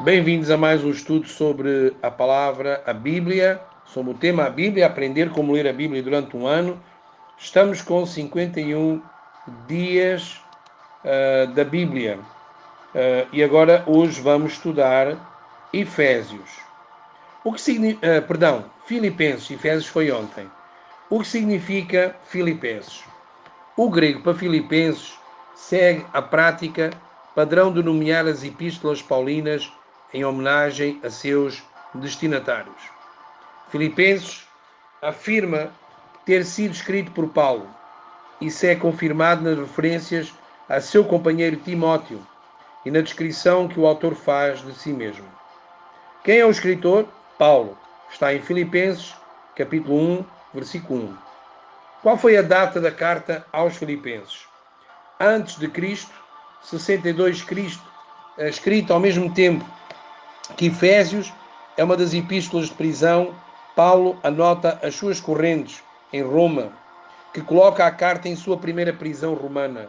Bem-vindos a mais um estudo sobre a palavra, a Bíblia, sobre o tema a Bíblia, aprender como ler a Bíblia durante um ano. Estamos com 51 dias da Bíblia e agora hoje vamos estudar Efésios. Filipenses. Efésios foi ontem. O que significa Filipenses? O grego para Filipenses segue a prática padrão de nomear as epístolas paulinas em homenagem a seus destinatários. Filipenses afirma ter sido escrito por Paulo. Isso é confirmado nas referências a seu companheiro Timóteo e na descrição que o autor faz de si mesmo. Quem é o escritor? Paulo. Está em Filipenses, capítulo 1, versículo 1. Qual foi a data da carta aos Filipenses? Antes de Cristo, 62 Cristo, escrito ao mesmo tempo que Efésios, é uma das epístolas de prisão. Paulo anota as suas correntes em Roma, que coloca a carta em sua primeira prisão romana.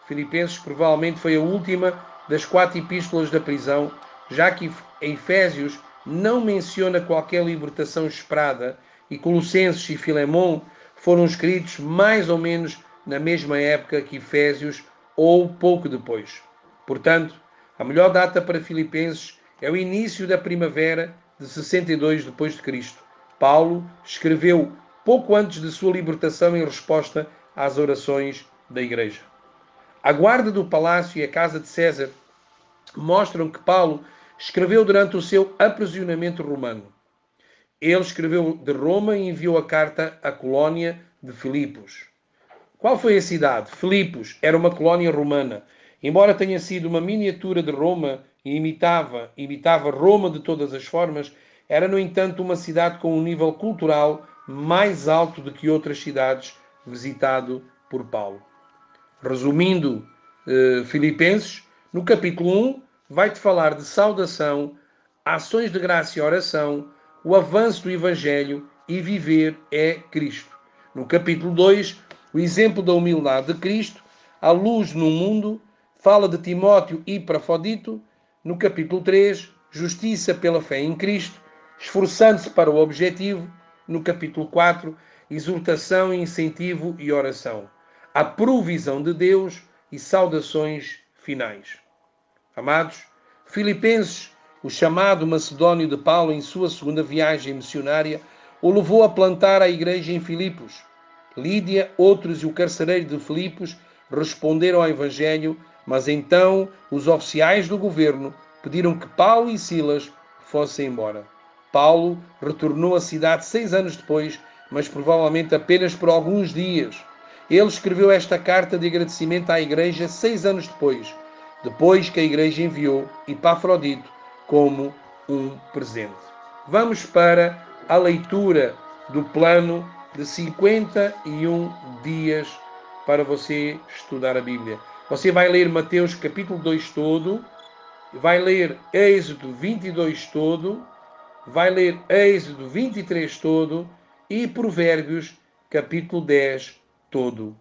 Filipenses provavelmente foi a última das 4 epístolas da prisão, já que Efésios não menciona qualquer libertação esperada e Colossenses e Filemão foram escritos mais ou menos na mesma época que Efésios ou pouco depois. Portanto, a melhor data para Filipenses é o início da primavera de 62 depois de Cristo. Paulo escreveu pouco antes de sua libertação em resposta às orações da igreja. A guarda do palácio e a casa de César mostram que Paulo escreveu durante o seu aprisionamento romano. Ele escreveu de Roma e enviou a carta à colónia de Filipos. Qual foi a cidade? Filipos era uma colónia romana. Embora tenha sido uma miniatura de Roma e imitava Roma de todas as formas, era, no entanto, uma cidade com um nível cultural mais alto do que outras cidades visitado por Paulo. Resumindo, Filipenses, no capítulo 1, vai-te falar de saudação, ações de graça e oração, o avanço do Evangelho e viver é Cristo. No capítulo 2, o exemplo da humildade de Cristo, a luz no mundo, fala de Timóteo e Epafrodito. No capítulo 3, justiça pela fé em Cristo, esforçando-se para o objetivo. No capítulo 4, exortação, incentivo e oração. A provisão de Deus e saudações finais. Amados, Filipenses, o chamado macedónio de Paulo em sua segunda viagem missionária, o levou a plantar a igreja em Filipos. Lídia, outros e o carcereiro de Filipos responderam ao Evangelho, mas então os oficiais do governo pediram que Paulo e Silas fossem embora. Paulo retornou à cidade 6 anos depois, mas provavelmente apenas por alguns dias. Ele escreveu esta carta de agradecimento à igreja 6 anos depois que a igreja enviou Epafrodito como um presente. Vamos para a leitura do plano de 51 dias para você estudar a Bíblia. Você vai ler Mateus capítulo 2 todo, vai ler Êxodo 22 todo, vai ler Êxodo 23 todo e Provérbios capítulo 10 todo.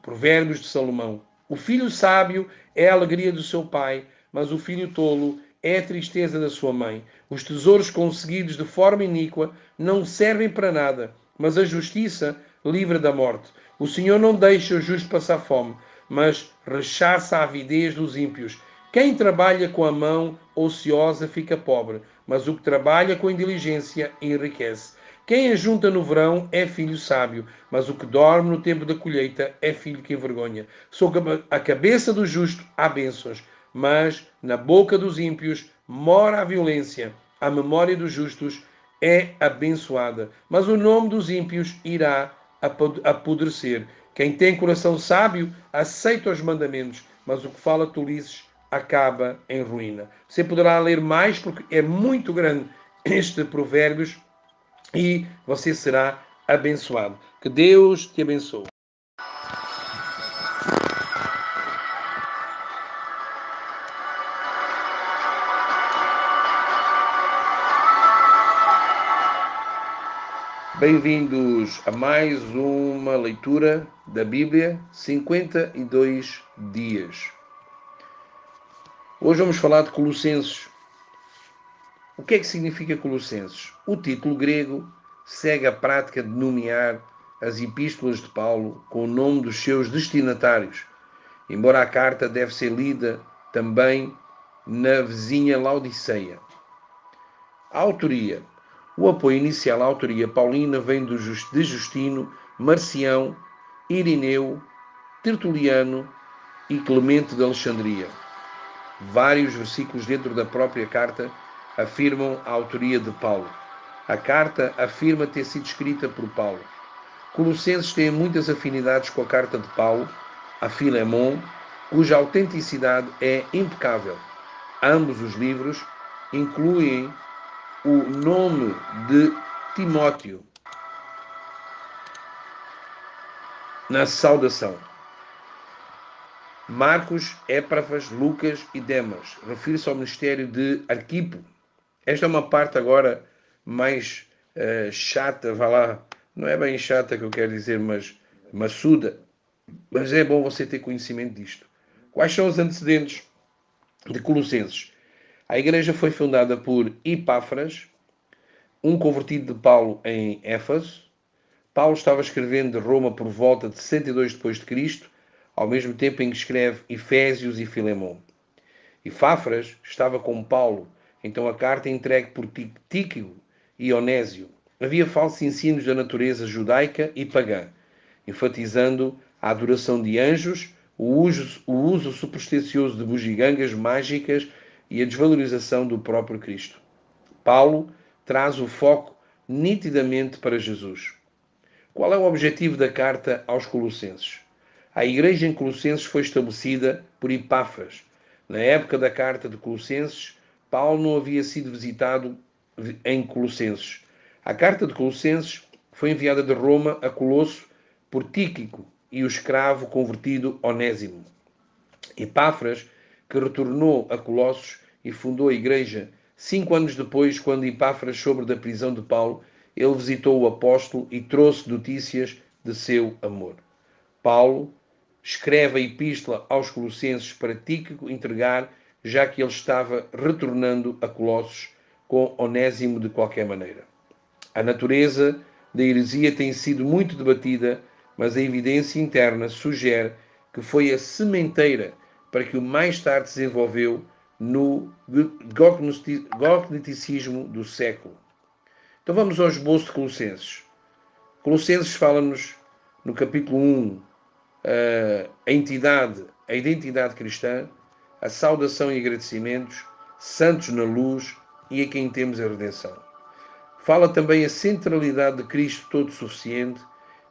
Provérbios de Salomão. O filho sábio é a alegria do seu pai, mas o filho tolo é a tristeza da sua mãe. Os tesouros conseguidos de forma iníqua não servem para nada, mas a justiça livra da morte. O Senhor não deixa o justo passar fome, mas rechaça a avidez dos ímpios. Quem trabalha com a mão ociosa fica pobre, mas o que trabalha com inteligência enriquece. Quem ajunta no verão é filho sábio, mas o que dorme no tempo da colheita é filho que envergonha. Sobre a cabeça do justo há bênçãos, mas na boca dos ímpios mora a violência. A memória dos justos é abençoada, mas o nome dos ímpios irá apodrecer. Quem tem coração sábio aceita os mandamentos, mas o que fala tolices acaba em ruína. Você poderá ler mais porque é muito grande este Provérbios e você será abençoado. Que Deus te abençoe. Bem-vindos a mais uma leitura da Bíblia, 52 dias. Hoje vamos falar de Colossenses. O que é que significa Colossenses? O título grego segue a prática de nomear as epístolas de Paulo com o nome dos seus destinatários, embora a carta deve ser lida também na vizinha Laodiceia. A autoria. O apoio inicial à autoria paulina vem de Justino, Marcião, Irineu, Tertuliano e Clemente de Alexandria. Vários versículos dentro da própria carta afirmam a autoria de Paulo. A carta afirma ter sido escrita por Paulo. Colossenses tem muitas afinidades com a carta de Paulo, a Filemon, cuja autenticidade é impecável. Ambos os livros incluem o nome de Timóteo na saudação. Marcos, Epáfras, Lucas e Demas. Refere-se ao ministério de Arquipo. Esta é uma parte agora mais chata, vá lá. Não é bem chata que eu quero dizer, mas maçuda. Mas é bom você ter conhecimento disto. Quais são os antecedentes de Colossenses? A igreja foi fundada por Epáfras, um convertido de Paulo em Éfeso. Paulo estava escrevendo de Roma por volta de 62 d.C., ao mesmo tempo em que escreve Efésios e Filemon. Epáfras estava com Paulo, então a carta é entregue por Tíquico e Onésio. Havia falsos ensinos da natureza judaica e pagã, enfatizando a adoração de anjos, o uso supersticioso de bugigangas mágicas e a desvalorização do próprio Cristo. Paulo traz o foco nitidamente para Jesus. Qual é o objetivo da carta aos Colossenses? A igreja em Colossenses foi estabelecida por Epáfras. Na época da carta de Colossenses, Paulo não havia sido visitado em Colossenses. A carta de Colossenses foi enviada de Roma a Colosso por Tíquico e o escravo convertido Onésimo. Epáfras, que retornou a Colossos e fundou a igreja 5 anos depois, quando Epáfras soube da prisão de Paulo, ele visitou o apóstolo e trouxe notícias de seu amor. Paulo escreve a epístola aos Colossenses para Tíquico entregar, já que ele estava retornando a Colossos com Onésimo de qualquer maneira. A natureza da heresia tem sido muito debatida, mas a evidência interna sugere que foi a sementeira para que o mais tarde se desenvolveu no gnosicismo do século. Então vamos ao esboço de Colossenses. Colossenses fala-nos no capítulo 1 a identidade cristã, a saudação e agradecimentos, santos na luz e a quem temos a redenção. Fala também a centralidade de Cristo todo suficiente,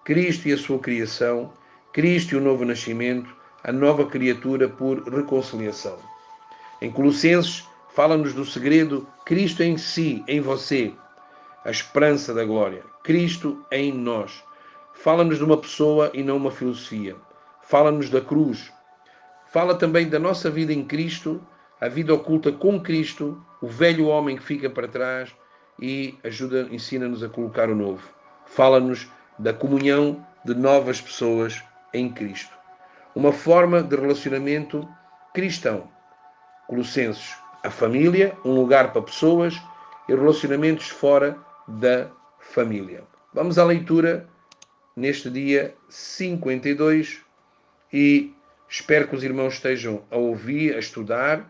Cristo e a sua criação, Cristo e o novo nascimento, a nova criatura por reconciliação. Em Colossenses, fala-nos do segredo Cristo em si, em você, a esperança da glória. Cristo em nós. Fala-nos de uma pessoa e não uma filosofia. Fala-nos da cruz. Fala também da nossa vida em Cristo, a vida oculta com Cristo, o velho homem que fica para trás e ensina-nos a colocar o novo. Fala-nos da comunhão de novas pessoas em Cristo. Uma forma de relacionamento cristão. Colossenses, a família, um lugar para pessoas e relacionamentos fora da família. Vamos à leitura neste dia 52 e espero que os irmãos estejam a ouvir, a estudar.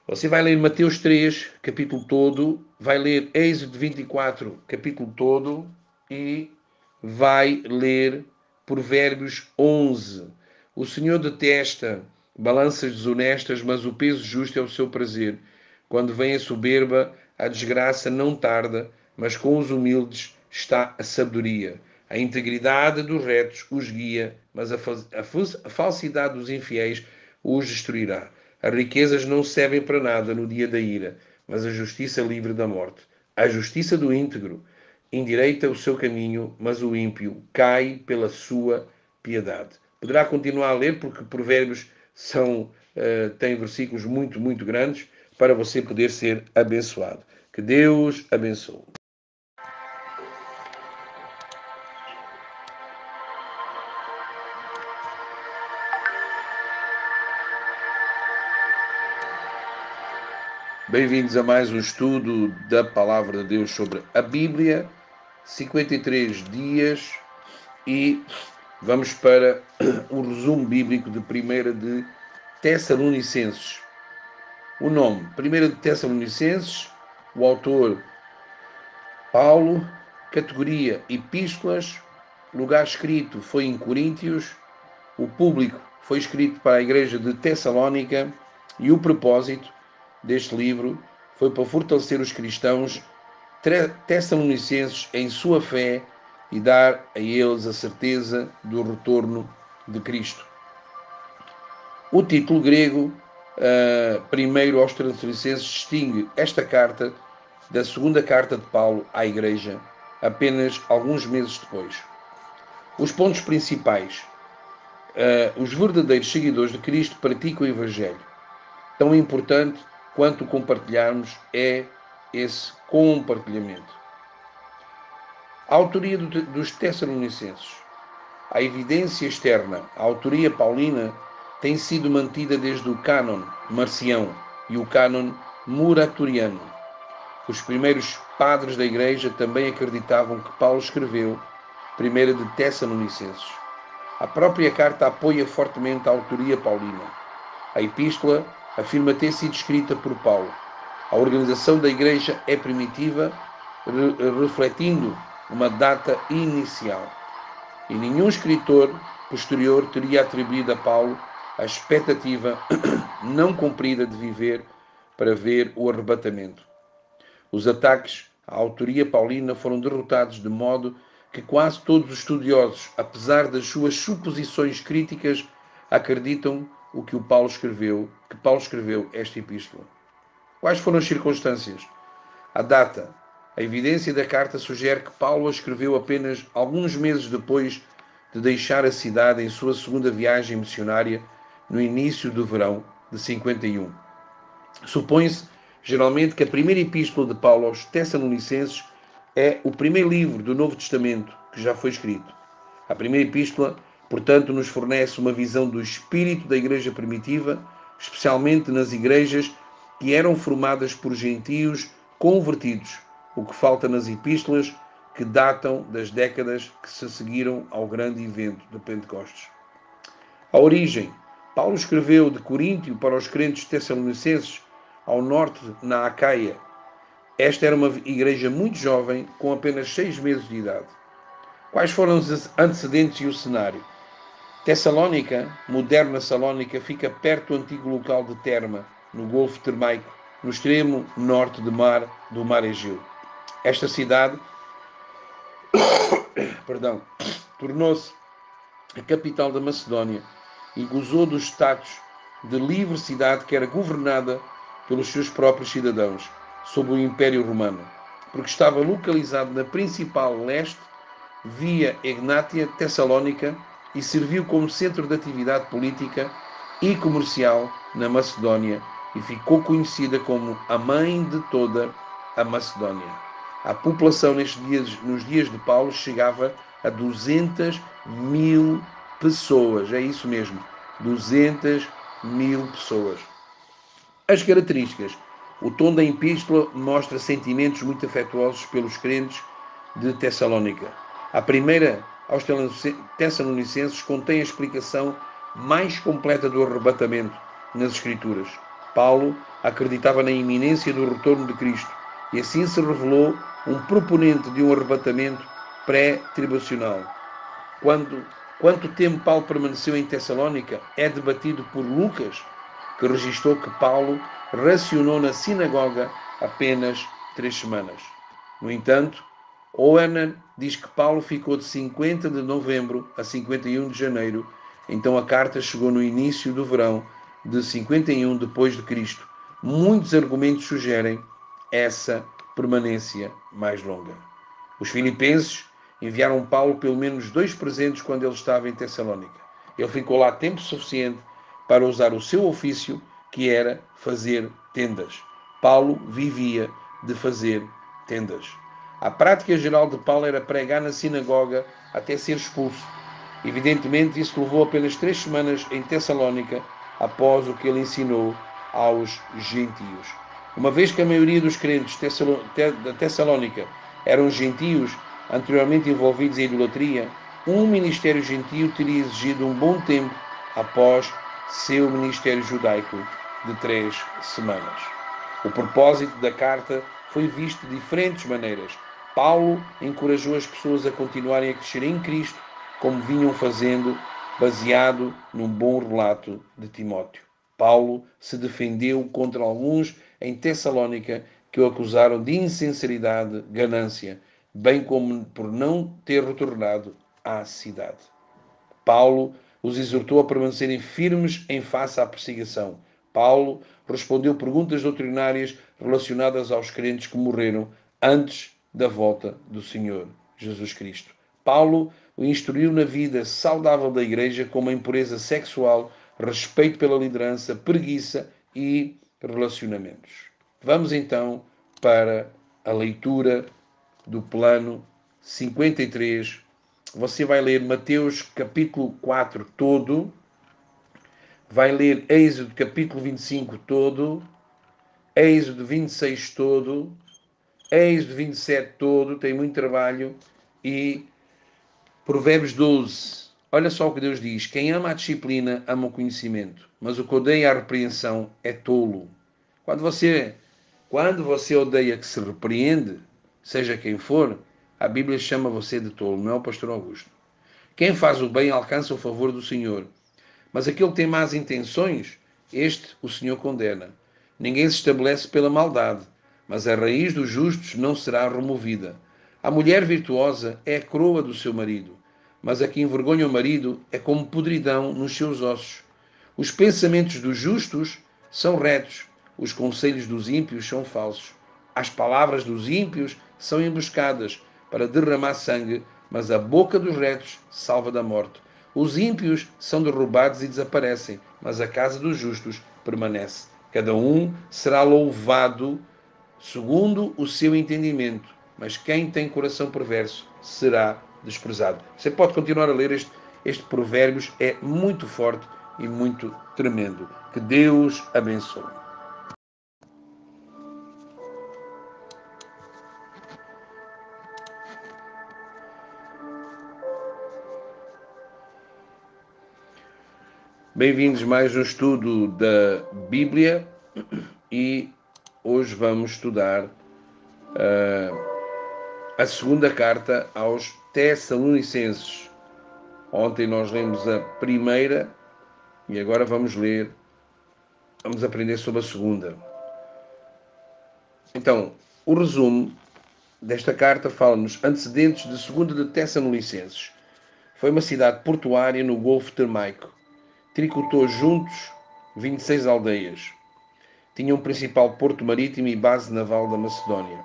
Você vai ler Mateus 3, capítulo todo, vai ler Êxodo 24, capítulo todo e vai ler Provérbios 11. O Senhor detesta balanças desonestas, mas o peso justo é o seu prazer. Quando vem a soberba, a desgraça não tarda, mas com os humildes está a sabedoria. A integridade dos retos os guia, mas a falsidade dos infiéis os destruirá. As riquezas não servem para nada no dia da ira, mas a justiça livre da morte. A justiça do íntegro endireita o seu caminho, mas o ímpio cai pela sua piedade. Poderá continuar a ler, porque Provérbios têm versículos muito, muito grandes para você poder ser abençoado. Que Deus abençoe. Bem-vindos a mais um estudo da Palavra de Deus sobre a Bíblia, 53 dias, e vamos para o resumo bíblico de 1 de Tessalonicenses. O nome, 1 de Tessalonicenses, o autor Paulo, categoria Epístolas, lugar escrito foi em Coríntios, o público foi escrito para a igreja de Tessalónica e o propósito deste livro foi para fortalecer os cristãos tessalonicenses em sua fé e dar a eles a certeza do retorno de Cristo. O título grego, primeiro aos Tessalonicenses, distingue esta carta da segunda carta de Paulo à igreja, apenas alguns meses depois. Os pontos principais. Os verdadeiros seguidores de Cristo praticam o Evangelho. Tão importante quanto compartilharmos é esse compartilhamento. A autoria dos Tessalonicenses. A evidência externa, a autoria paulina, tem sido mantida desde o cânon Marcião e o cânon Muratoriano. Os primeiros padres da Igreja também acreditavam que Paulo escreveu 1 de Tessalonicenses. A própria carta apoia fortemente a autoria paulina. A epístola afirma ter sido escrita por Paulo. A organização da Igreja é primitiva, refletindo uma data inicial. E nenhum escritor posterior teria atribuído a Paulo a expectativa não cumprida de viver para ver o arrebatamento. Os ataques à autoria paulina foram derrotados de modo que quase todos os estudiosos, apesar das suas suposições críticas, acreditam que Paulo escreveu esta epístola. Quais foram as circunstâncias? A data. A evidência da carta sugere que Paulo a escreveu apenas alguns meses depois de deixar a cidade em sua segunda viagem missionária no início do verão de 51. Supõe-se geralmente que a primeira epístola de Paulo aos Tessalonicenses é o primeiro livro do Novo Testamento que já foi escrito. A primeira epístola, portanto, nos fornece uma visão do espírito da igreja primitiva, especialmente nas igrejas que eram formadas por gentios convertidos, o que falta nas epístolas que datam das décadas que se seguiram ao grande evento de Pentecostes. A origem. Paulo escreveu de Coríntio para os crentes tessalonicenses, ao norte, na Acaia. Esta era uma igreja muito jovem, com apenas 6 meses de idade. Quais foram os antecedentes e o cenário? Tessalónica, moderna Salónica, fica perto do antigo local de Terma, no Golfo Termaico, no extremo norte do mar Egeu. Esta cidade tornou-se a capital da Macedónia e gozou do status de livre cidade que era governada pelos seus próprios cidadãos, sob o Império Romano, porque estava localizado na principal leste, via Egnátia Tessalónica, e serviu como centro de atividade política e comercial na Macedónia e ficou conhecida como a mãe de toda a Macedónia. A população nos dias de Paulo chegava a 200.000 pessoas, é isso mesmo, 200.000 pessoas. As características. O tom da epístola mostra sentimentos muito afetuosos pelos crentes de Tessalónica. A primeira aos Tessalonicenses contém a explicação mais completa do arrebatamento nas Escrituras. Paulo acreditava na iminência do retorno de Cristo e assim se revelou um proponente de um arrebatamento pré-tribulacional. Quanto tempo Paulo permaneceu em Tessalónica é debatido por Lucas, que registrou que Paulo racionou na sinagoga apenas 3 semanas. No entanto, Owen diz que Paulo ficou de 50 de novembro a 51 de janeiro, então a carta chegou no início do verão de 51 depois de Cristo. Muitos argumentos sugerem essa permanência mais longa. Os filipenses enviaram Paulo pelo menos 2 presentes quando ele estava em Tessalónica. Ele ficou lá tempo suficiente para usar o seu ofício, que era fazer tendas. Paulo vivia de fazer tendas. A prática geral de Paulo era pregar na sinagoga até ser expulso. Evidentemente, isso levou apenas 3 semanas em Tessalónica após o que ele ensinou aos gentios. Uma vez que a maioria dos crentes da Tessalónica eram gentios, anteriormente envolvidos em idolatria, um ministério gentio teria exigido um bom tempo após seu ministério judaico de 3 semanas. O propósito da carta foi visto de diferentes maneiras. Paulo encorajou as pessoas a continuarem a crescer em Cristo, como vinham fazendo, baseado num bom relato de Timóteo. Paulo se defendeu contra alguns em Tessalónica que o acusaram de insinceridade, ganância, bem como por não ter retornado à cidade. Paulo os exortou a permanecerem firmes em face à perseguição. Paulo respondeu perguntas doutrinárias relacionadas aos crentes que morreram antes da volta do Senhor Jesus Cristo. Paulo o instruiu na vida saudável da igreja, como a impureza sexual, respeito pela liderança, preguiça e relacionamentos. Vamos então para a leitura do plano 53. Você vai ler Mateus capítulo 4 todo, vai ler Êxodo capítulo 25 todo, Êxodo 26 todo, Êxodo 27 todo, tem muito trabalho, e Provérbios 12. Olha só o que Deus diz: quem ama a disciplina ama o conhecimento, mas o que odeia a repreensão é tolo. Quando você odeia que se repreende, seja quem for, a Bíblia chama você de tolo, não é o pastor Augusto. Quem faz o bem alcança o favor do Senhor, mas aquele que tem más intenções, este o Senhor condena. Ninguém se estabelece pela maldade, mas a raiz dos justos não será removida. A mulher virtuosa é a coroa do seu marido, mas a que envergonha o marido é como podridão nos seus ossos. Os pensamentos dos justos são retos, os conselhos dos ímpios são falsos. As palavras dos ímpios são emboscadas para derramar sangue, mas a boca dos retos salva da morte. Os ímpios são derrubados e desaparecem, mas a casa dos justos permanece. Cada um será louvado segundo o seu entendimento, mas quem tem coração perverso será desprezado. Você pode continuar a ler este Provérbios, é muito forte e muito tremendo. Que Deus abençoe. Bem-vindos a mais um estudo da Bíblia, e hoje vamos estudar a segunda carta aos Tessalonicenses. Ontem nós lemos a primeira e agora vamos aprender sobre a segunda. Então, o resumo desta carta fala-nos antecedentes de 2 de Tessalonicenses. Foi uma cidade portuária no Golfo Termaico. Tricotou juntos 26 aldeias. Tinha um principal porto marítimo e base naval da Macedónia.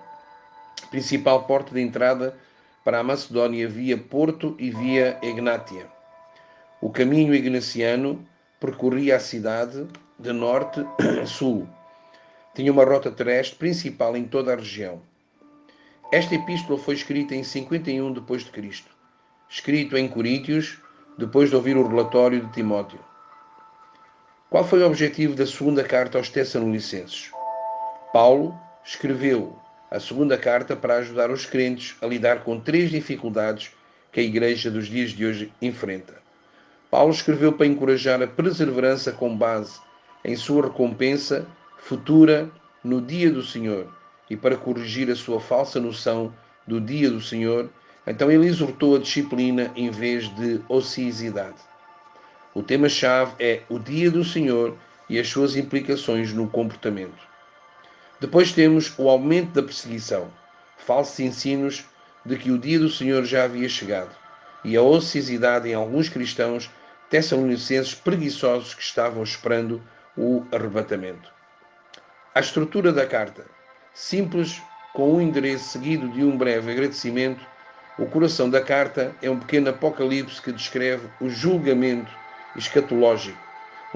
Principal porta de entrada para a Macedónia via Porto e via Egnátia. O caminho ignaciano percorria a cidade de norte a sul. Tinha uma rota terrestre principal em toda a região. Esta epístola foi escrita em 51 depois de Cristo, escrito em Coríntios, depois de ouvir o relatório de Timóteo. Qual foi o objetivo da segunda carta aos Tessalonicenses? Paulo escreveu a segunda carta para ajudar os crentes a lidar com 3 dificuldades que a igreja dos dias de hoje enfrenta. Paulo escreveu para encorajar a perseverança com base em sua recompensa futura no dia do Senhor e para corrigir a sua falsa noção do dia do Senhor. Então ele exortou a disciplina em vez de ociosidade. O tema-chave é o dia do Senhor e as suas implicações no comportamento. Depois temos o aumento da perseguição, falsos ensinos de que o dia do Senhor já havia chegado, e a ociosidade em alguns cristãos tessalonicenses preguiçosos que estavam esperando o arrebatamento. A estrutura da carta, simples, com um endereço seguido de um breve agradecimento. O coração da carta é um pequeno apocalipse que descreve o julgamento escatológico,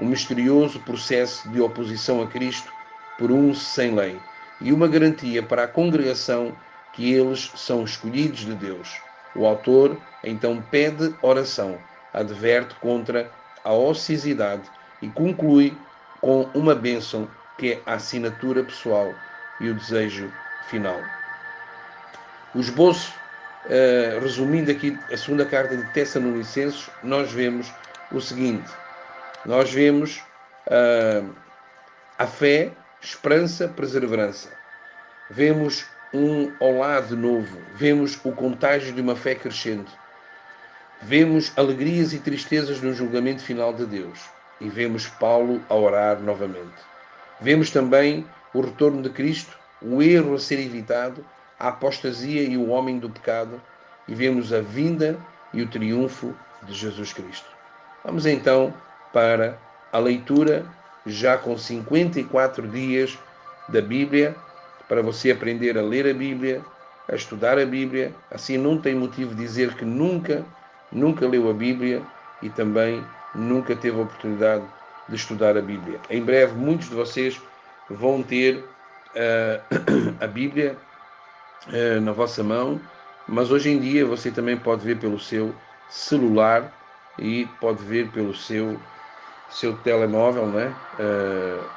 um misterioso processo de oposição a Cristo por uns sem lei, e uma garantia para a congregação que eles são escolhidos de Deus. O autor então pede oração, adverte contra a ociosidade e conclui com uma bênção que é a assinatura pessoal e o desejo final. O esboço, resumindo aqui a segunda carta de Tessalonicenses, nós vemos o seguinte: nós vemos a fé, esperança, perseverança. Vemos um olá de novo, vemos o contágio de uma fé crescente, vemos alegrias e tristezas no julgamento final de Deus e vemos Paulo a orar novamente. Vemos também o retorno de Cristo, o erro a ser evitado, a apostasia e o homem do pecado, e vemos a vinda e o triunfo de Jesus Cristo. Vamos então para a leitura, já com 54 dias da Bíblia, para você aprender a ler a Bíblia, a estudar a Bíblia. Assim não tem motivo de dizer que nunca leu a Bíblia e também nunca teve a oportunidade de estudar a Bíblia. Em breve, muitos de vocês vão ter a Bíblia na vossa mão, mas hoje em dia você também pode ver pelo seu celular e pode ver pelo seu telemóvel, né?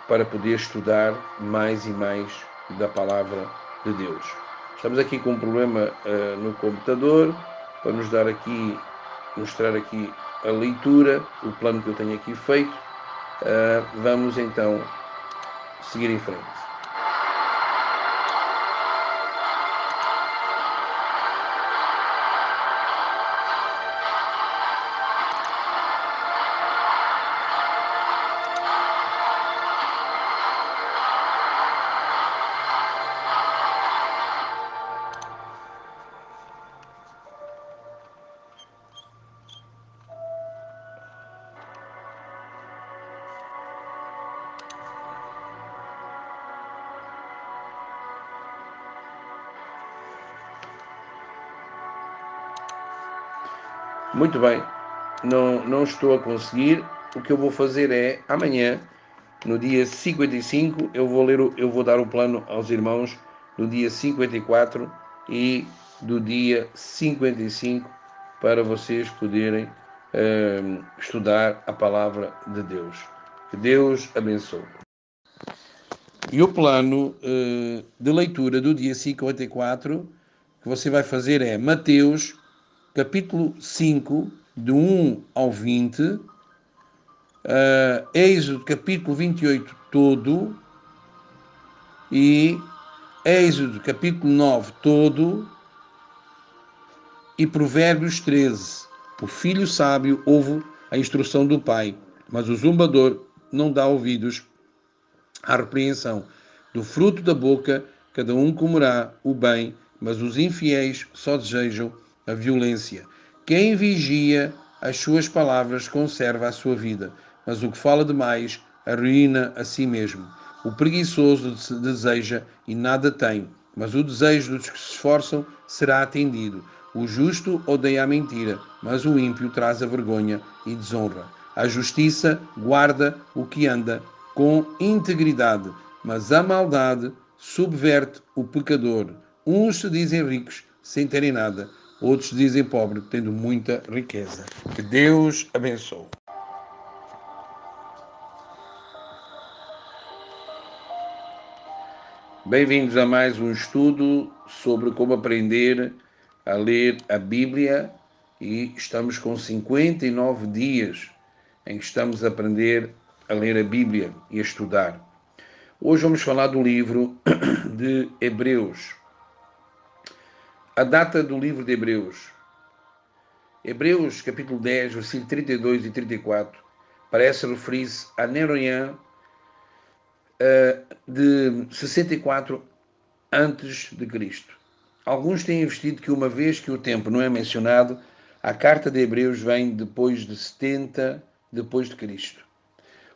Para poder estudar mais e mais da palavra de Deus. Estamos aqui com um problema no computador, para nos dar aqui, mostrar aqui a leitura, o plano que eu tenho aqui feito. Vamos então seguir em frente. Muito bem, não estou a conseguir. O que eu vou fazer é, amanhã, no dia 55, eu vou dar o plano aos irmãos do dia 54 e do dia 55 para vocês poderem estudar a palavra de Deus. Que Deus abençoe. E o plano de leitura do dia 54 que você vai fazer é Mateus, capítulo 5, de 1 ao 20, Êxodo, capítulo 28, todo, e Êxodo, capítulo 9, todo, e Provérbios 13. O filho sábio ouve a instrução do pai, mas o zombador não dá ouvidos à repreensão. Do fruto da boca cada um comerá o bem, mas os infiéis só desejam a violência. Quem vigia as suas palavras conserva a sua vida, mas o que fala demais arruína a si mesmo. O preguiçoso deseja e nada tem, mas o desejo dos que se esforçam será atendido. O justo odeia a mentira, mas o ímpio traz a vergonha e desonra. A justiça guarda o que anda com integridade, mas a maldade subverte o pecador. Uns se dizem ricos sem terem nada, outros se dizem pobres tendo muita riqueza. Que Deus abençoe. Bem-vindos a mais um estudo sobre como aprender a ler a Bíblia, e estamos com 59 dias em que estamos a aprender a ler a Bíblia e a estudar. Hoje vamos falar do livro de Hebreus. A data do livro de Hebreus. Hebreus, capítulo 10, versículos 32 e 34, parece referir-se a Neronian de 64 antes de Cristo. Alguns têm investido que, uma vez que o tempo não é mencionado, a carta de Hebreus vem depois de 70 depois de Cristo.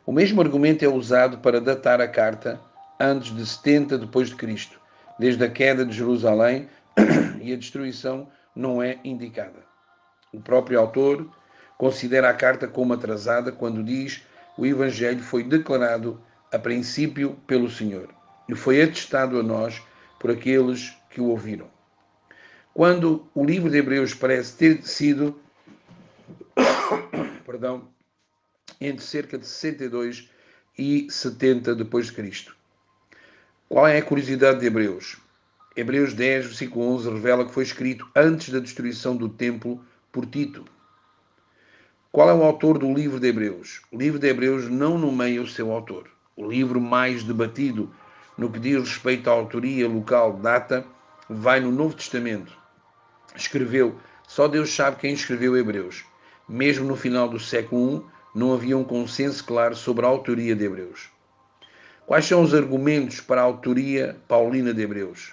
O mesmo argumento é usado para datar a carta antes de 70 depois de Cristo, desde a queda de Jerusalém, e a destruição não é indicada. O próprio autor considera a carta como atrasada quando diz: o Evangelho foi declarado a princípio pelo Senhor e foi atestado a nós por aqueles que o ouviram. Quando o livro de Hebreus parece ter sido entre cerca de 62 e 70 depois de Cristo. Qual é a curiosidade de Hebreus? Hebreus 10, versículo 11, revela que foi escrito antes da destruição do templo por Tito. Qual é o autor do livro de Hebreus? O livro de Hebreus não nomeia o seu autor. O livro mais debatido no que diz respeito à autoria local, data, vai no Novo Testamento. Escreveu, só Deus sabe quem escreveu Hebreus. Mesmo no final do século I, não havia um consenso claro sobre a autoria de Hebreus. Quais são os argumentos para a autoria paulina de Hebreus?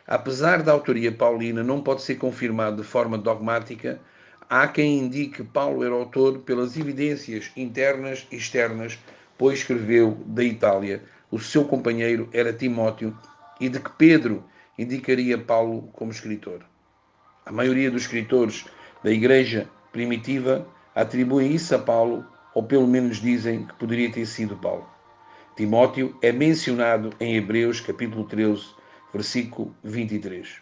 Apesar da autoria paulina não pode ser confirmada de forma dogmática, há quem indique que Paulo era autor pelas evidências internas e externas, pois escreveu da Itália. O seu companheiro era Timóteo e de que Pedro indicaria Paulo como escritor. A maioria dos escritores da igreja primitiva atribuem isso a Paulo, ou pelo menos dizem que poderia ter sido Paulo. Timóteo é mencionado em Hebreus capítulo 13, versículo 23.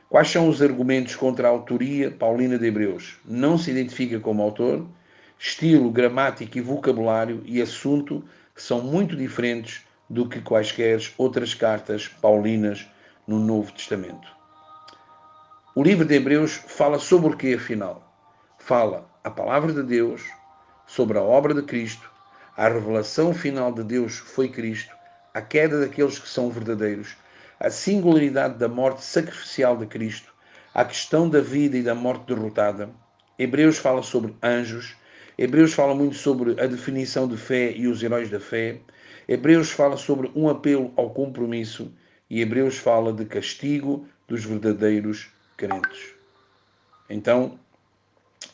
Quais são os argumentos contra a autoria paulina de Hebreus? Não se identifica como autor, estilo, gramática e vocabulário e assunto são muito diferentes do que quaisquer outras cartas paulinas no Novo Testamento. O livro de Hebreus fala sobre o que, afinal? Fala a palavra de Deus, sobre a obra de Cristo, a revelação final de Deus foi Cristo, a queda daqueles que são verdadeiros, a singularidade da morte sacrificial de Cristo, a questão da vida e da morte derrotada. Hebreus fala sobre anjos, Hebreus fala muito sobre a definição de fé e os heróis da fé, Hebreus fala sobre um apelo ao compromisso e Hebreus fala de castigo dos verdadeiros crentes. Então,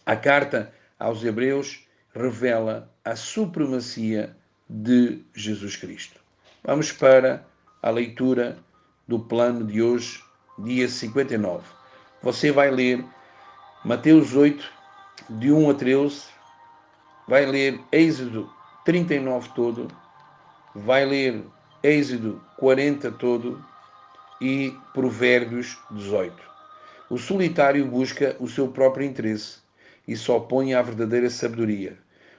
a carta aos Hebreus revela a supremacia de Jesus Cristo. Vamos para a leitura do plano de hoje, dia 59. Você vai ler Mateus 8, de 1 a 13, vai ler Êxodo 39 todo, vai ler Êxodo 40 todo e Provérbios 18. O solitário busca o seu próprio interesse e só opõe à verdadeira sabedoria.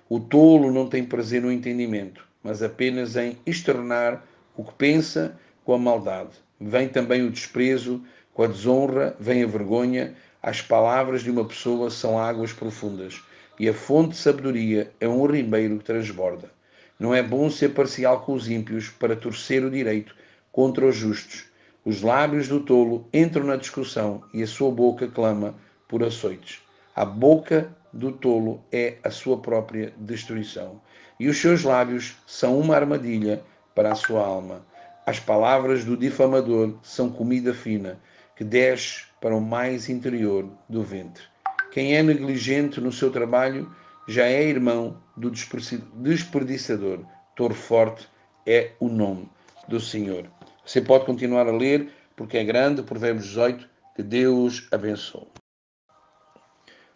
O tolo não tem prazer no entendimento, mas apenas em externar o que pensa com a maldade. Vem também o desprezo, com a desonra vem a vergonha. As palavras de uma pessoa são águas profundas, e a fonte de sabedoria é um ribeiro que transborda. Não é bom ser parcial com os ímpios para torcer o direito contra os justos. Os lábios do tolo entram na discussão e a sua boca clama por açoites. A boca do tolo é a sua própria destruição e os seus lábios são uma armadilha para a sua alma. As palavras do difamador são comida fina que desce para o mais interior do ventre. Quem é negligente no seu trabalho já é irmão do desperdiçador. Touro forte é o nome do Senhor. Você pode continuar a ler, porque é grande, Provérbios 18, que Deus abençoe.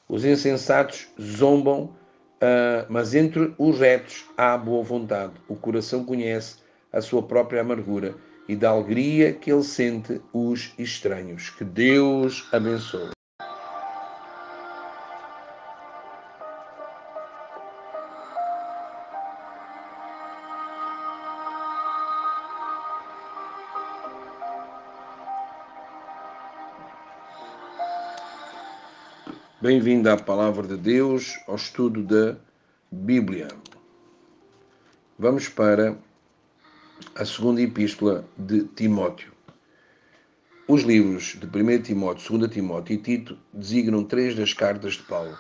Os insensatos zombam, mas entre os retos há boa vontade. O coração conhece a sua própria amargura e da alegria que ele sente os estranhos. Que Deus abençoe. Bem-vindo à Palavra de Deus, ao estudo da Bíblia. Vamos para a segunda epístola de Timóteo. Os livros de 1 Timóteo, 2 Timóteo e Tito designam 3 das cartas de Paulo,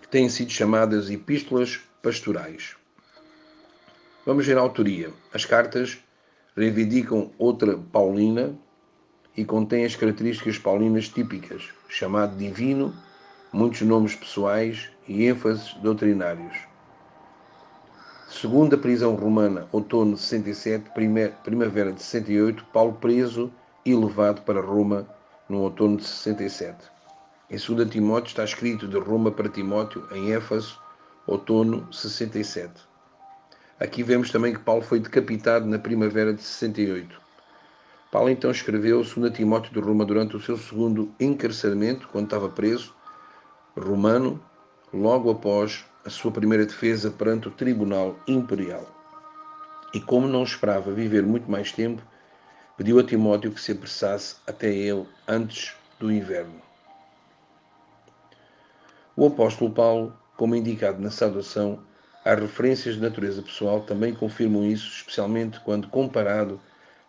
que têm sido chamadas epístolas pastorais. Vamos ver a autoria. As cartas reivindicam outra paulina e contêm as características paulinas típicas, chamado divino, muitos nomes pessoais e ênfases doutrinários. Segundo a prisão romana, outono de 67, primavera de 68, Paulo preso e levado para Roma no outono de 67. Em 2 Timóteo está escrito de Roma para Timóteo, em Éfeso, outono 67. Aqui vemos também que Paulo foi decapitado na primavera de 68. Paulo então escreveu 2 Timóteo de Roma durante o seu segundo encarceramento, quando estava preso, romano, logo após a sua primeira defesa perante o Tribunal Imperial. e como não esperava viver muito mais tempo, pediu a Timóteo que se apressasse até ele antes do inverno. O apóstolo Paulo, como indicado na saudação, as referências de natureza pessoal também confirmam isso, especialmente quando comparado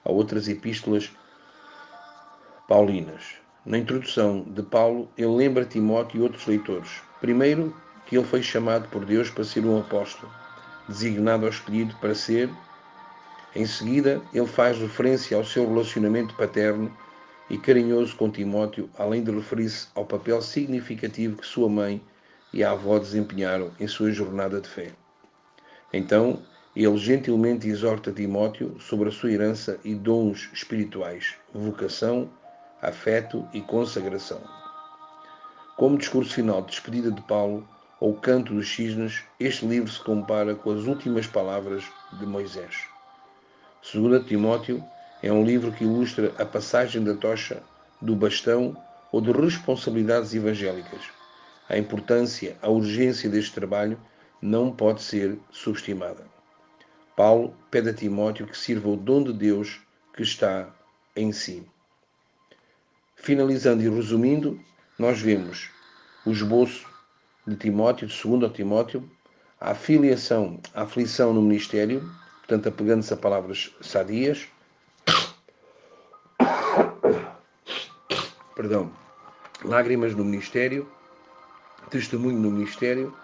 a outras epístolas paulinas. Na introdução de Paulo, ele lembra Timóteo e outros leitores, primeiro, que ele foi chamado por Deus para ser um apóstolo, designado ou escolhido para ser. Em seguida, ele faz referência ao seu relacionamento paterno e carinhoso com Timóteo, além de referir-se ao papel significativo que sua mãe e a avó desempenharam em sua jornada de fé. Então, ele gentilmente exorta Timóteo sobre a sua herança e dons espirituais, vocação, afeto e consagração. Como discurso final de despedida de Paulo, ou Canto dos Cisnes, este livro se compara com as últimas palavras de Moisés. 2 Timóteo é um livro que ilustra a passagem da tocha, do bastão ou de responsabilidades evangélicas. A importância, a urgência deste trabalho não pode ser subestimada. Paulo pede a Timóteo que sirva o dom de Deus que está em si. Finalizando e resumindo, nós vemos o esboço de Timóteo, de 2 Timóteo, a aflição no ministério, portanto, apegando-se a palavras sadias, lágrimas no ministério, testemunho no ministério,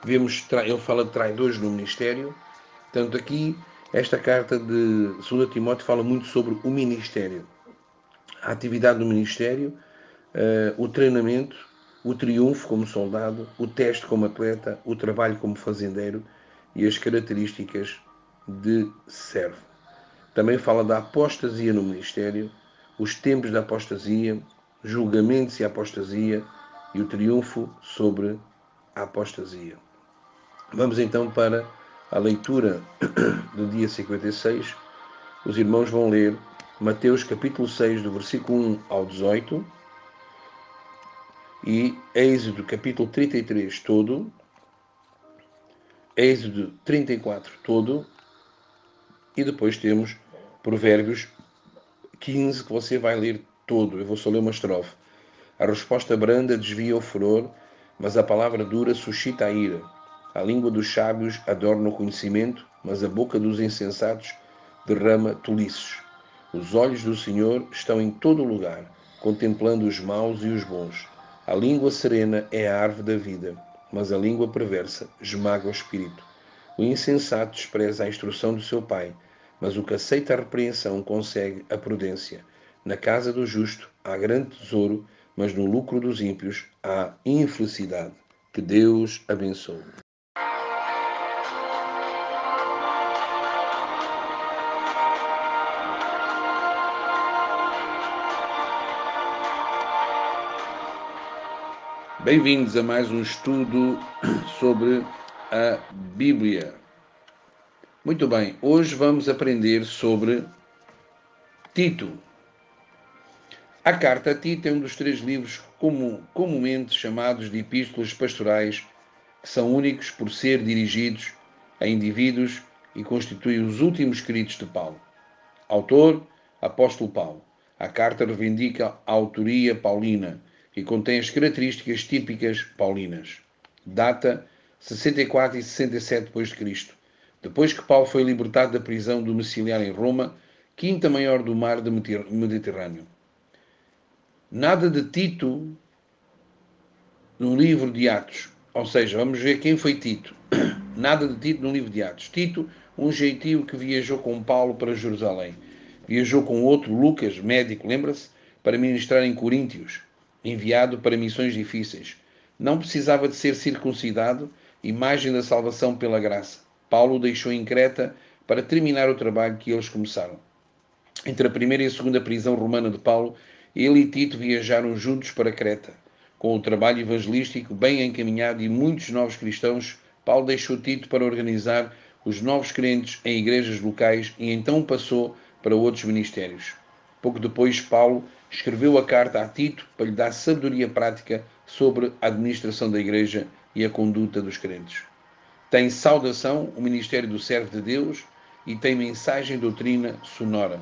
ele fala de traidores no ministério, portanto, aqui, esta carta de 2 Timóteo fala muito sobre o ministério, a atividade no ministério, o treinamento, o triunfo como soldado, o teste como atleta, o trabalho como fazendeiro e as características de servo. Também fala da apostasia no ministério, os tempos da apostasia, julgamentos e apostasia e o triunfo sobre a apostasia. Vamos então para a leitura do dia 56. Os irmãos vão ler Mateus capítulo 6, do versículo 1 ao 18, e Êxodo capítulo 33 todo, Êxodo 34 todo, e depois temos Provérbios 15, que você vai ler todo. Eu vou só ler uma estrofe. A resposta branda desvia o furor, mas a palavra dura suscita a ira. A língua dos sábios adorna o conhecimento, mas a boca dos insensatos derrama tolices. Os olhos do Senhor estão em todo o lugar, contemplando os maus e os bons. A língua serena é a árvore da vida, mas a língua perversa esmaga o espírito. O insensato despreza a instrução do seu pai, mas o que aceita a repreensão consegue a prudência. Na casa do justo há grande tesouro, mas no lucro dos ímpios há infelicidade. Que Deus abençoe. Bem-vindos a mais um estudo sobre a Bíblia. Muito bem, hoje vamos aprender sobre Tito. A carta a Tito é um dos 3 livros comumente chamados de epístolas pastorais, que são únicos por ser dirigidos a indivíduos e constituem os últimos escritos de Paulo. Autor, apóstolo Paulo. A carta reivindica a autoria paulina e contém as características típicas paulinas. Data 64 e 67 d.C., depois que Paulo foi libertado da prisão domiciliar em Roma, quinta maior do mar Mediterrâneo. Nada de Tito no livro de Atos. Ou seja, vamos ver quem foi Tito. Nada de Tito no livro de Atos. Tito, um gentio que viajou com Paulo para Jerusalém. Viajou com outro, Lucas, médico, lembra-se? Para ministrar em Coríntios, enviado para missões difíceis. Não precisava de ser circuncidado, imagem da salvação pela graça. Paulo o deixou em Creta para terminar o trabalho que eles começaram. Entre a primeira e a segunda prisão romana de Paulo, ele e Tito viajaram juntos para Creta. Com o trabalho evangelístico bem encaminhado e muitos novos cristãos, Paulo deixou Tito para organizar os novos crentes em igrejas locais e então passou para outros ministérios. Pouco depois, Paulo escreveu a carta a Tito para lhe dar sabedoria prática sobre a administração da igreja e a conduta dos crentes. Tem saudação o ministério do servo de Deus e tem mensagem e doutrina sonora.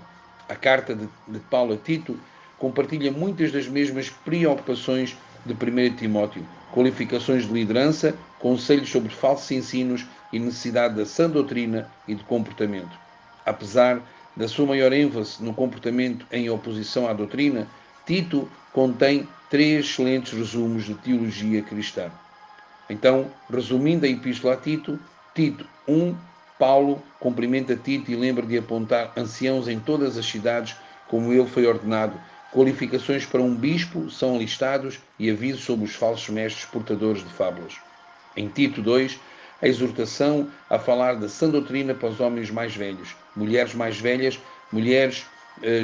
A carta de Paulo a Tito compartilha muitas das mesmas preocupações de 1 Timóteo, qualificações de liderança, conselhos sobre falsos ensinos e necessidade da sã doutrina e de comportamento. Apesar da sua maior ênfase no comportamento em oposição à doutrina, Tito contém 3 excelentes resumos de teologia cristã. Então, resumindo a epístola a Tito, Tito 1, Paulo cumprimenta Tito e lembra de apontar anciãos em todas as cidades, como ele foi ordenado. Qualificações para um bispo são listados e avisos sobre os falsos mestres portadores de fábulas. Em Tito 2, a exortação a falar da sã doutrina para os homens mais velhos, mulheres mais velhas, mulheres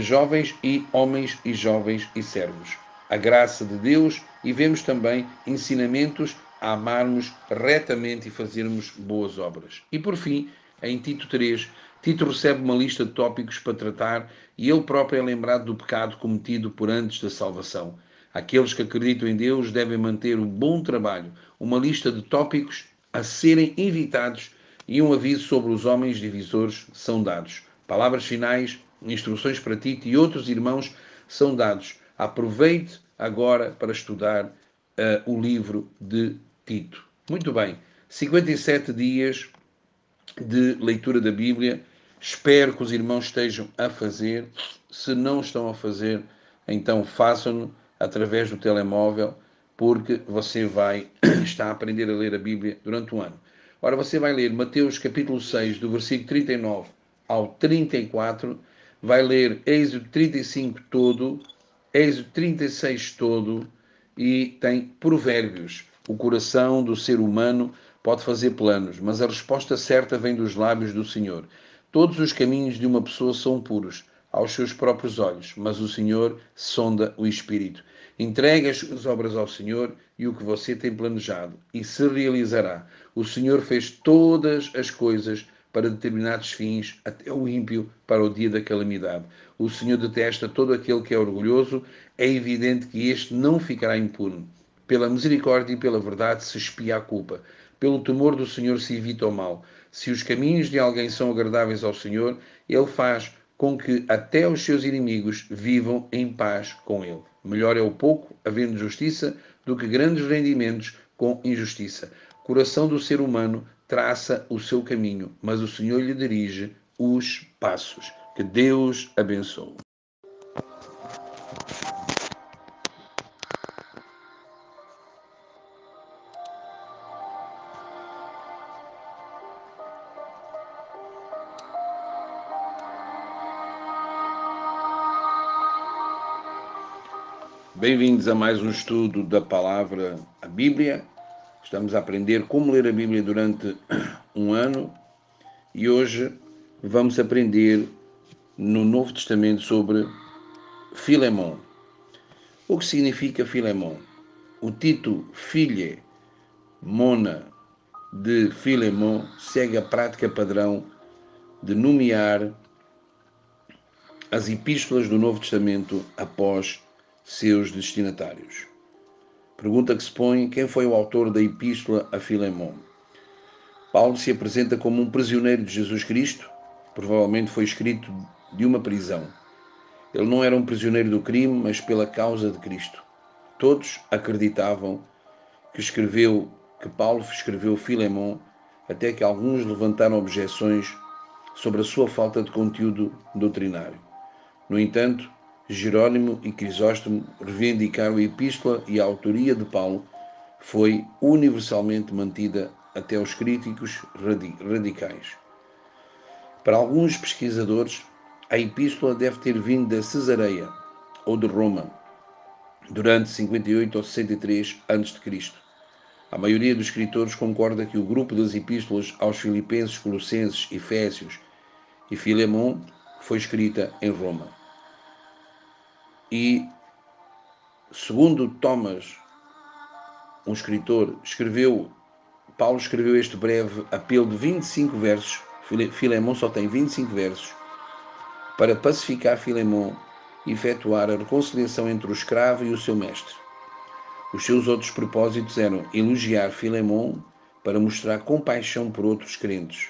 jovens e homens e jovens e servos. A graça de Deus e vemos também ensinamentos a amarmos retamente e fazermos boas obras. E por fim, em Tito 3, Tito recebe uma lista de tópicos para tratar e ele próprio é lembrado do pecado cometido por antes da salvação. Aqueles que acreditam em Deus devem manter um bom trabalho, uma lista de tópicos a serem evitados e um aviso sobre os homens divisores são dados. Palavras finais, instruções para Tito e outros irmãos são dados. Aproveite agora para estudar o livro de Tito. Muito bem, 57 dias de leitura da Bíblia. Espero que os irmãos estejam a fazer. Se não estão a fazer, então façam-no através do telemóvel, porque você vai estar a aprender a ler a Bíblia durante um ano. Ora, você vai ler Mateus capítulo 6, do versículo 39 ao 34, vai ler Êxodo 35 todo, Êxodo 36 todo, e tem Provérbios. O coração do ser humano pode fazer planos, mas a resposta certa vem dos lábios do Senhor. Todos os caminhos de uma pessoa são puros aos seus próprios olhos, mas o Senhor sonda o espírito. Entregue as suas obras ao Senhor e o que você tem planejado, e se realizará. O Senhor fez todas as coisas para determinados fins, até o ímpio para o dia da calamidade. O Senhor detesta todo aquele que é orgulhoso. É evidente que este não ficará impune. Pela misericórdia e pela verdade se expia a culpa. Pelo temor do Senhor se evita o mal. Se os caminhos de alguém são agradáveis ao Senhor, Ele faz com que até os seus inimigos vivam em paz com Ele. Melhor é o pouco, havendo justiça, do que grandes rendimentos com injustiça. O coração do ser humano traça o seu caminho, mas o Senhor lhe dirige os passos. Que Deus abençoe. Bem-vindos a mais um estudo da palavra, a Bíblia. Estamos a aprender como ler a Bíblia durante um ano e hoje vamos aprender no Novo Testamento sobre Filemon. O que significa Filemon? O título Filhe Mona de Filemon segue a prática padrão de nomear as epístolas do Novo Testamento após seus destinatários. Pergunta que se põe: quem foi o autor da epístola a Filemon? Paulo se apresenta como um prisioneiro de Jesus Cristo, provavelmente foi escrito de uma prisão. Ele não era um prisioneiro do crime, mas pela causa de Cristo. Todos acreditavam que Paulo escreveu Filemon, até que alguns levantaram objeções sobre a sua falta de conteúdo doutrinário. No entanto, Jerónimo e Crisóstomo reivindicaram a epístola e a autoria de Paulo foi universalmente mantida até os críticos radicais. Para alguns pesquisadores, a epístola deve ter vindo da Cesareia ou de Roma, durante 58 ou 63 a.C. A maioria dos escritores concorda que o grupo das epístolas aos Filipenses, Colossenses, Efésios e Filemon foi escrita em Roma. E, segundo Thomas, um escritor, Paulo escreveu este breve apelo de 25 versos, Filemon só tem 25 versos, para pacificar Filemon e efetuar a reconciliação entre o escravo e o seu mestre. Os seus outros propósitos eram elogiar Filemon para mostrar compaixão por outros crentes,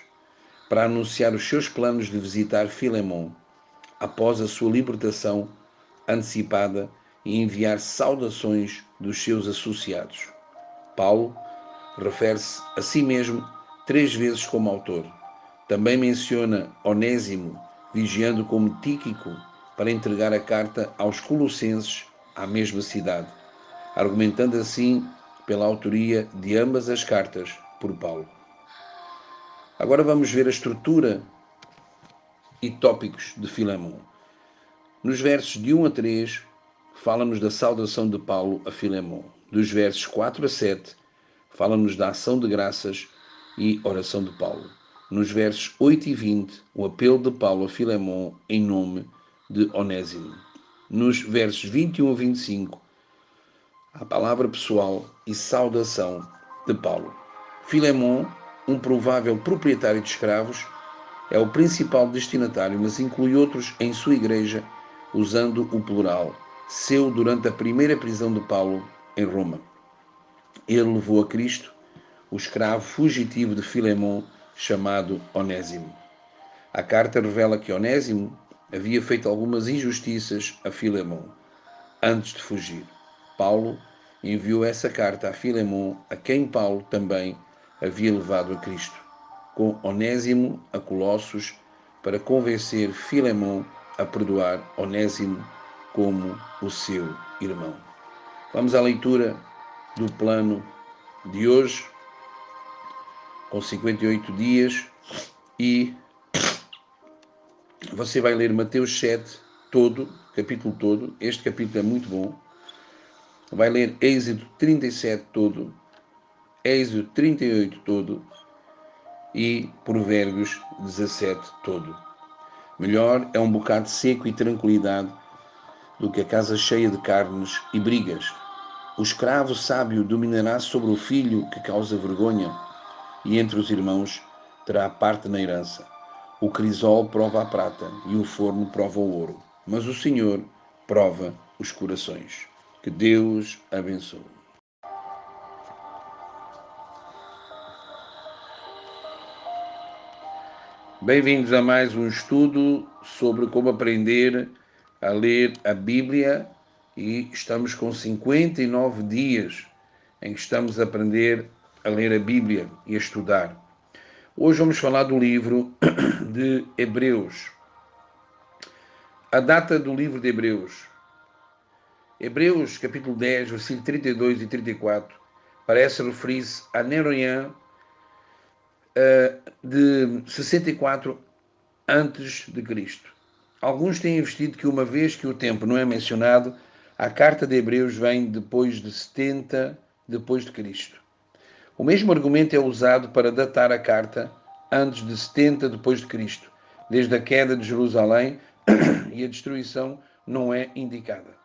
para anunciar os seus planos de visitar Filemon após a sua libertação antecipada e enviar saudações dos seus associados. Paulo refere-se a si mesmo 3 vezes como autor. Também menciona Onésimo, vigiando como Tíquico para entregar a carta aos Colossenses à mesma cidade, argumentando assim pela autoria de ambas as cartas por Paulo. Agora vamos ver a estrutura e tópicos de Filemon. Nos versos de 1 a 3, fala-nos da saudação de Paulo a Filemon. Dos versos 4 a 7, fala-nos da ação de graças e oração de Paulo. Nos versos 8 e 20, o apelo de Paulo a Filemon em nome de Onésimo. Nos versos 21 a 25, a palavra pessoal e saudação de Paulo. Filemon, um provável proprietário de escravos, é o principal destinatário, mas inclui outros em sua igreja, usando o plural, seu durante a primeira prisão de Paulo em Roma. Ele levou a Cristo o escravo fugitivo de Filemon, chamado Onésimo. A carta revela que Onésimo havia feito algumas injustiças a Filemon antes de fugir. Paulo enviou essa carta a Filemon, a quem Paulo também havia levado a Cristo, com Onésimo a Colossos, para convencer Filemon a perdoar Onésimo como o seu irmão. Vamos à leitura do plano de hoje, com 58 dias, e você vai ler Mateus 7 todo, capítulo todo. Este capítulo é muito bom. Vai ler Êxodo 37 todo, Êxodo 38 todo e Provérbios 17 todo. Melhor é um bocado seco e tranquilidade do que a casa cheia de carnes e brigas. O escravo sábio dominará sobre o filho que causa vergonha, e entre os irmãos terá parte na herança. O crisol prova a prata e o forno prova o ouro, mas o Senhor prova os corações. Que Deus abençoe. Bem-vindos a mais um estudo sobre como aprender a ler a Bíblia, e estamos com 59 dias em que estamos a aprender a ler a Bíblia e a estudar. Hoje vamos falar do livro de Hebreus. A data do livro de Hebreus. Hebreus, capítulo 10, versículo 32 e 34, parece referir-se a Neroian de 64 antes de Cristo. Alguns têm investido que, uma vez que o tempo não é mencionado, a carta de Hebreus vem depois de 70 depois de Cristo. O mesmo argumento é usado para datar a carta antes de 70 depois de Cristo, desde a queda de Jerusalém, e a destruição não é indicada.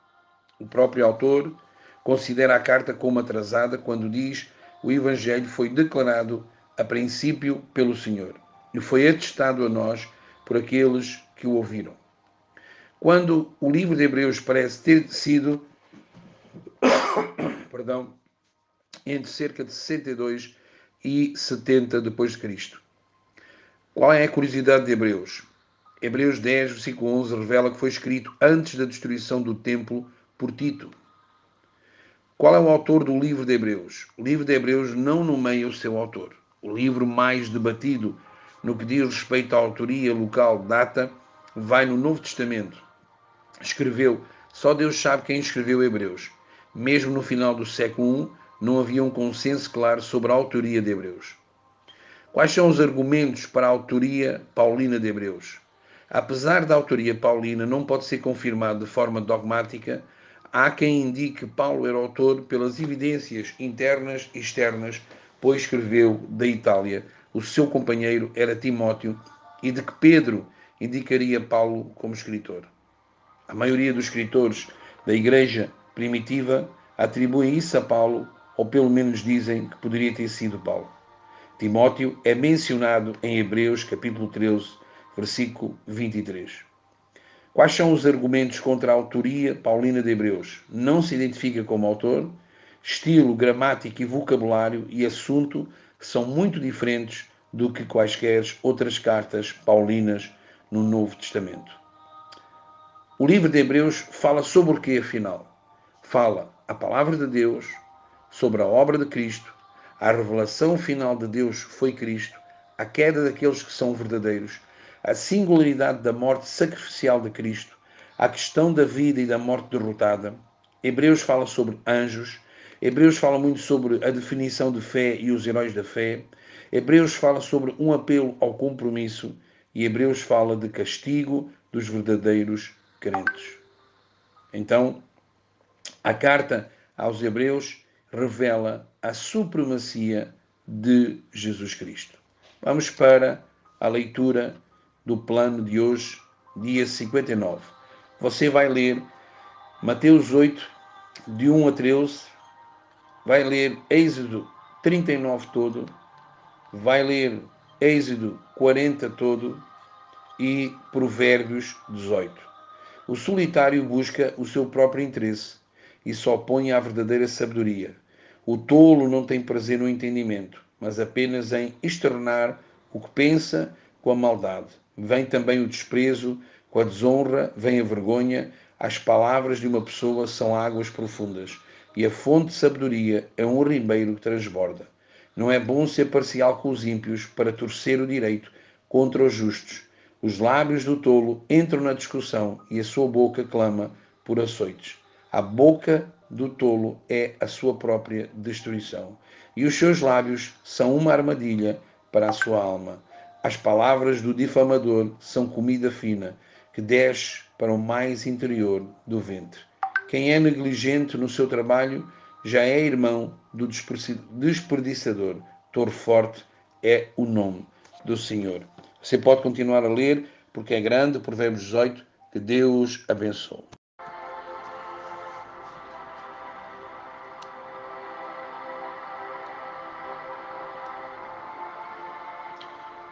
O próprio autor considera a carta como atrasada quando diz: o Evangelho foi declarado a princípio pelo Senhor e foi atestado a nós por aqueles que o ouviram. Quando o livro de Hebreus parece ter sido entre cerca de 62 e 70 depois de Cristo. Qual é a curiosidade de Hebreus? Hebreus 10, versículo 11, revela que foi escrito antes da destruição do templo por Tito. Qual é o autor do livro de Hebreus? O livro de Hebreus não nomeia o seu autor. O livro mais debatido no que diz respeito à autoria local, data, vai no Novo Testamento. Só Deus sabe quem escreveu Hebreus. Mesmo no final do século I, não havia um consenso claro sobre a autoria de Hebreus. Quais são os argumentos para a autoria paulina de Hebreus? Apesar da autoria paulina não pode ser confirmada de forma dogmática, há quem indique que Paulo era autor pelas evidências internas e externas, pois escreveu da Itália. O seu companheiro era Timóteo, e de que Pedro indicaria Paulo como escritor. A maioria dos escritores da igreja primitiva atribuem isso a Paulo, ou pelo menos dizem que poderia ter sido Paulo. Timóteo é mencionado em Hebreus capítulo 13, versículo 23. Quais são os argumentos contra a autoria paulina de Hebreus? Não se identifica como autor, estilo, gramática e vocabulário e assunto são muito diferentes do que quaisquer outras cartas paulinas no Novo Testamento. O livro de Hebreus fala sobre o que, afinal? Fala a palavra de Deus, sobre a obra de Cristo, a revelação final de Deus foi Cristo, a queda daqueles que são verdadeiros, a singularidade da morte sacrificial de Cristo, a questão da vida e da morte derrotada. Hebreus fala sobre anjos. Hebreus fala muito sobre a definição de fé e os heróis da fé. Hebreus fala sobre um apelo ao compromisso. E Hebreus fala de castigo dos verdadeiros crentes. Então, a carta aos Hebreus revela a supremacia de Jesus Cristo. Vamos para a leitura do plano de hoje, dia 59. Você vai ler Mateus 8, de 1 a 13, vai ler Êxodo 39 todo, vai ler Êxodo 40 todo e Provérbios 18. O solitário busca o seu próprio interesse e só opõe à verdadeira sabedoria. O tolo não tem prazer no entendimento, mas apenas em externar o que pensa com a maldade. Vem também o desprezo, com a desonra vem a vergonha. As palavras de uma pessoa são águas profundas, e a fonte de sabedoria é um ribeiro que transborda. Não é bom ser parcial com os ímpios para torcer o direito contra os justos. Os lábios do tolo entram na discussão e a sua boca clama por açoites. A boca do tolo é a sua própria destruição, e os seus lábios são uma armadilha para a sua alma. As palavras do difamador são comida fina, que desce para o mais interior do ventre. Quem é negligente no seu trabalho já é irmão do desperdiçador. Touro forte é o nome do Senhor. Você pode continuar a ler, porque é grande, Provérbios 18, que Deus abençoe.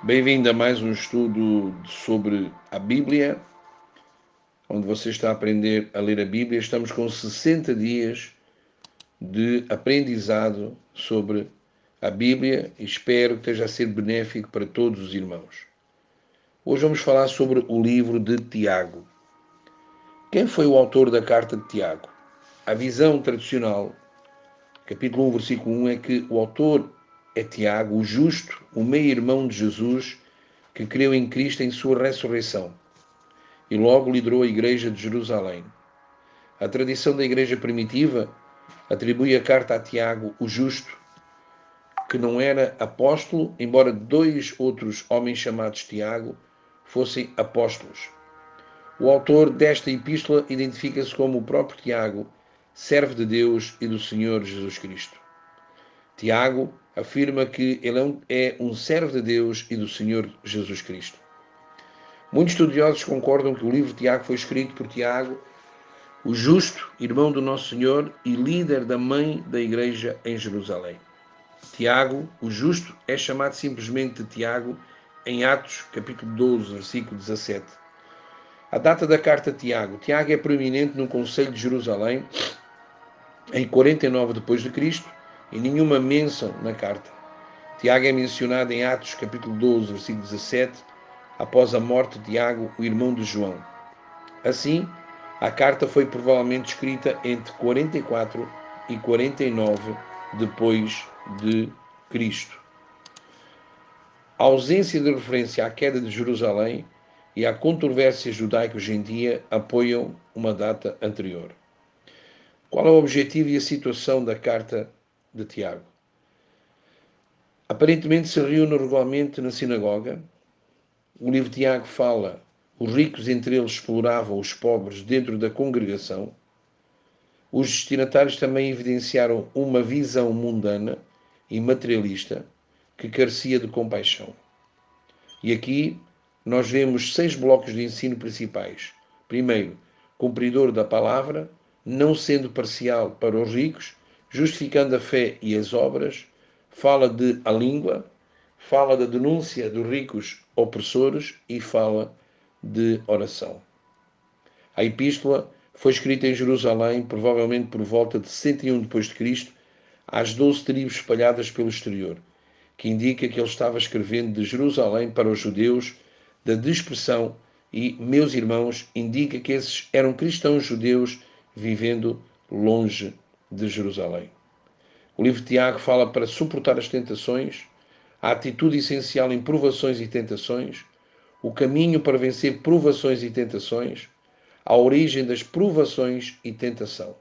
Bem-vindo a mais um estudo sobre a Bíblia, onde você está a aprender a ler a Bíblia. Estamos com 60 dias de aprendizado sobre a Bíblia e espero que esteja a ser benéfico para todos os irmãos. Hoje vamos falar sobre o livro de Tiago. Quem foi o autor da carta de Tiago? A visão tradicional, capítulo 1, versículo 1, é que o autor é Tiago, o justo, o meio-irmão de Jesus, que creu em Cristo em sua ressurreição e logo liderou a igreja de Jerusalém. A tradição da igreja primitiva atribui a carta a Tiago, o justo, que não era apóstolo, embora dois outros homens chamados Tiago fossem apóstolos. O autor desta epístola identifica-se como o próprio Tiago, servo de Deus e do Senhor Jesus Cristo. Tiago afirma que ele é um servo de Deus e do Senhor Jesus Cristo. Muitos estudiosos concordam que o livro de Tiago foi escrito por Tiago, o justo, irmão do Nosso Senhor e líder da mãe da igreja em Jerusalém. Tiago, o justo, é chamado simplesmente de Tiago em Atos, capítulo 12, versículo 17. A data da carta de Tiago. Tiago é proeminente no Conselho de Jerusalém em 49 depois de Cristo e nenhuma menção na carta. Tiago é mencionado em Atos, capítulo 12, versículo 17, após a morte de Tiago, o irmão de João. Assim, a carta foi provavelmente escrita entre 44 e 49 depois de Cristo. A ausência de referência à queda de Jerusalém e à controvérsia judaica hoje em dia apoiam uma data anterior. Qual é o objetivo e a situação da carta de Tiago? Aparentemente se reúne regularmente na sinagoga. O livro de Tiago fala: os ricos entre eles exploravam os pobres dentro da congregação. Os destinatários também evidenciaram uma visão mundana e materialista que carecia de compaixão. E aqui nós vemos 6 blocos de ensino principais. Primeiro, cumpridor da palavra, não sendo parcial para os ricos, justificando a fé e as obras, fala de a língua, fala da denúncia dos ricos opressores e fala de oração. A epístola foi escrita em Jerusalém, provavelmente por volta de 61 depois de Cristo, às 12 tribos espalhadas pelo exterior, que indica que ele estava escrevendo de Jerusalém para os judeus da dispersão, e, meus irmãos, indica que esses eram cristãos judeus vivendo longe de Jerusalém. O livro de Tiago fala para suportar as tentações, a atitude essencial em provações e tentações, o caminho para vencer provações e tentações, a origem das provações e tentação,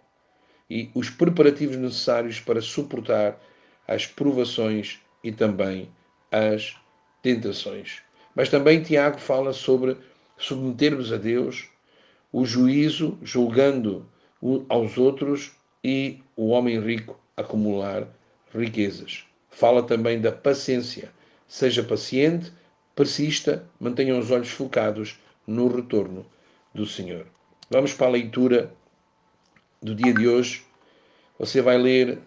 e os preparativos necessários para suportar as provações e também as tentações. Mas também Tiago fala sobre submetermos a Deus o juízo, julgando aos outros, e o homem rico acumular riquezas. Fala também da paciência. Seja paciente, persista, mantenha os olhos focados no retorno do Senhor. Vamos para a leitura do dia de hoje. Você vai ler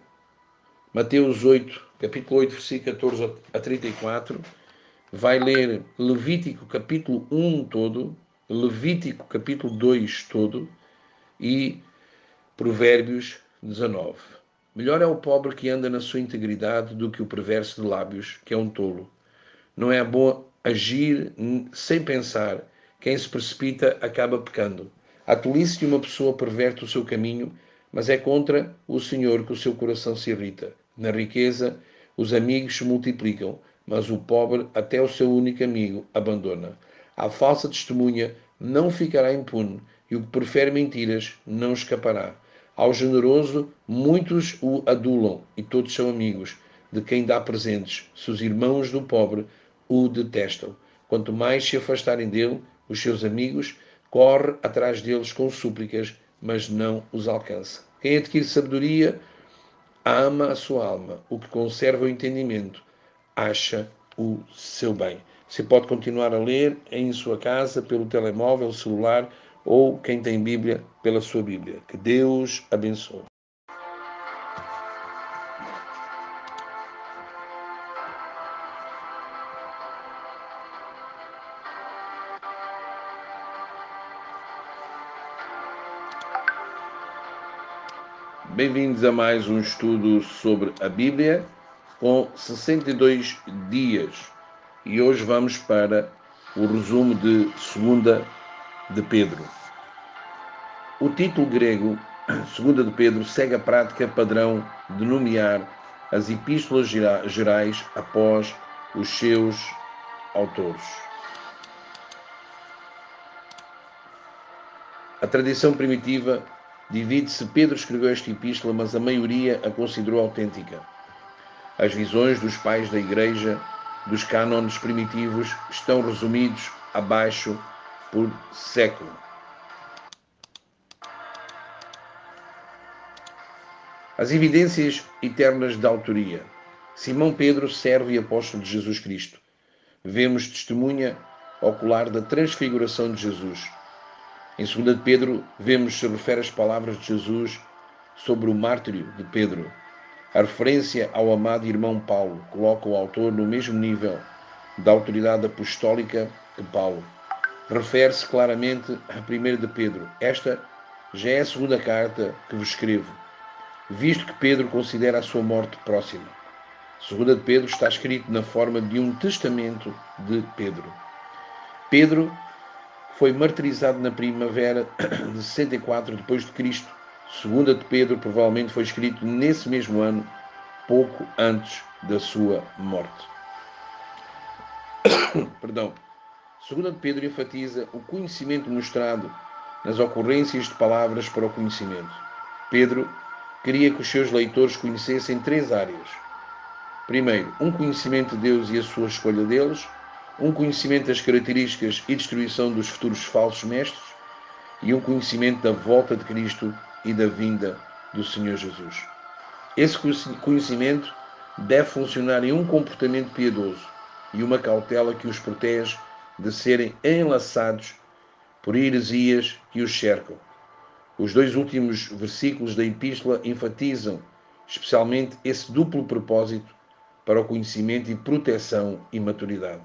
Mateus 8, capítulo 8, versículo 14 a 34. Vai ler Levítico, capítulo 1 todo, Levítico, capítulo 2 todo e Provérbios 19. Melhor é o pobre que anda na sua integridade do que o perverso de lábios, que é um tolo. Não é bom agir sem pensar. Quem se precipita acaba pecando. A tolice de uma pessoa perverte o seu caminho, mas é contra o Senhor que o seu coração se irrita. Na riqueza, os amigos se multiplicam, mas o pobre até o seu único amigo abandona. A falsa testemunha não ficará impune, e o que prefere mentiras não escapará. Ao generoso, muitos o adulam, e todos são amigos de quem dá presentes, se os irmãos do pobre o detestam. Quanto mais se afastarem dele, os seus amigos, corre atrás deles com súplicas, mas não os alcança. Quem adquire sabedoria, ama a sua alma. O que conserva o entendimento, acha o seu bem. Você pode continuar a ler em sua casa, pelo telemóvel, celular, ou quem tem Bíblia, pela sua Bíblia. Que Deus abençoe. Bem-vindos a mais um estudo sobre a Bíblia com 62 dias. E hoje vamos para o resumo de 2 de Pedro. O título grego, 2 de Pedro, segue a prática padrão de nomear as epístolas gerais após os seus autores. A tradição primitiva divide-se. Pedro escreveu esta epístola, mas a maioria a considerou autêntica. As visões dos pais da Igreja dos cânones primitivos estão resumidos abaixo por século. As evidências eternas da autoria. Simão Pedro, servo e apóstolo de Jesus Cristo. Vemos testemunha ocular da transfiguração de Jesus. Em 2 de Pedro, vemos se refere as palavras de Jesus sobre o mártírio de Pedro. A referência ao amado irmão Paulo coloca o autor no mesmo nível da autoridade apostólica que Paulo. Refere-se claramente a 1 de Pedro. Esta já é a segunda carta que vos escrevo, visto que Pedro considera a sua morte próxima. 2 de Pedro está escrito na forma de um testamento de Pedro. Pedro foi martirizado na primavera de 64 d.C. 2 de Pedro provavelmente foi escrito nesse mesmo ano, pouco antes da sua morte. Perdão. 2 de Pedro enfatiza o conhecimento mostrado nas ocorrências de palavras para o conhecimento. Pedro queria que os seus leitores conhecessem 3 áreas. Primeiro, um conhecimento de Deus e a sua escolha deles, um conhecimento das características e destruição dos futuros falsos mestres e um conhecimento da volta de Cristo e da vinda do Senhor Jesus. Esse conhecimento deve funcionar em um comportamento piedoso e uma cautela que os protege de serem enlaçados por heresias que os cercam. Os 2 últimos versículos da epístola enfatizam especialmente esse duplo propósito para o conhecimento e proteção e maturidade.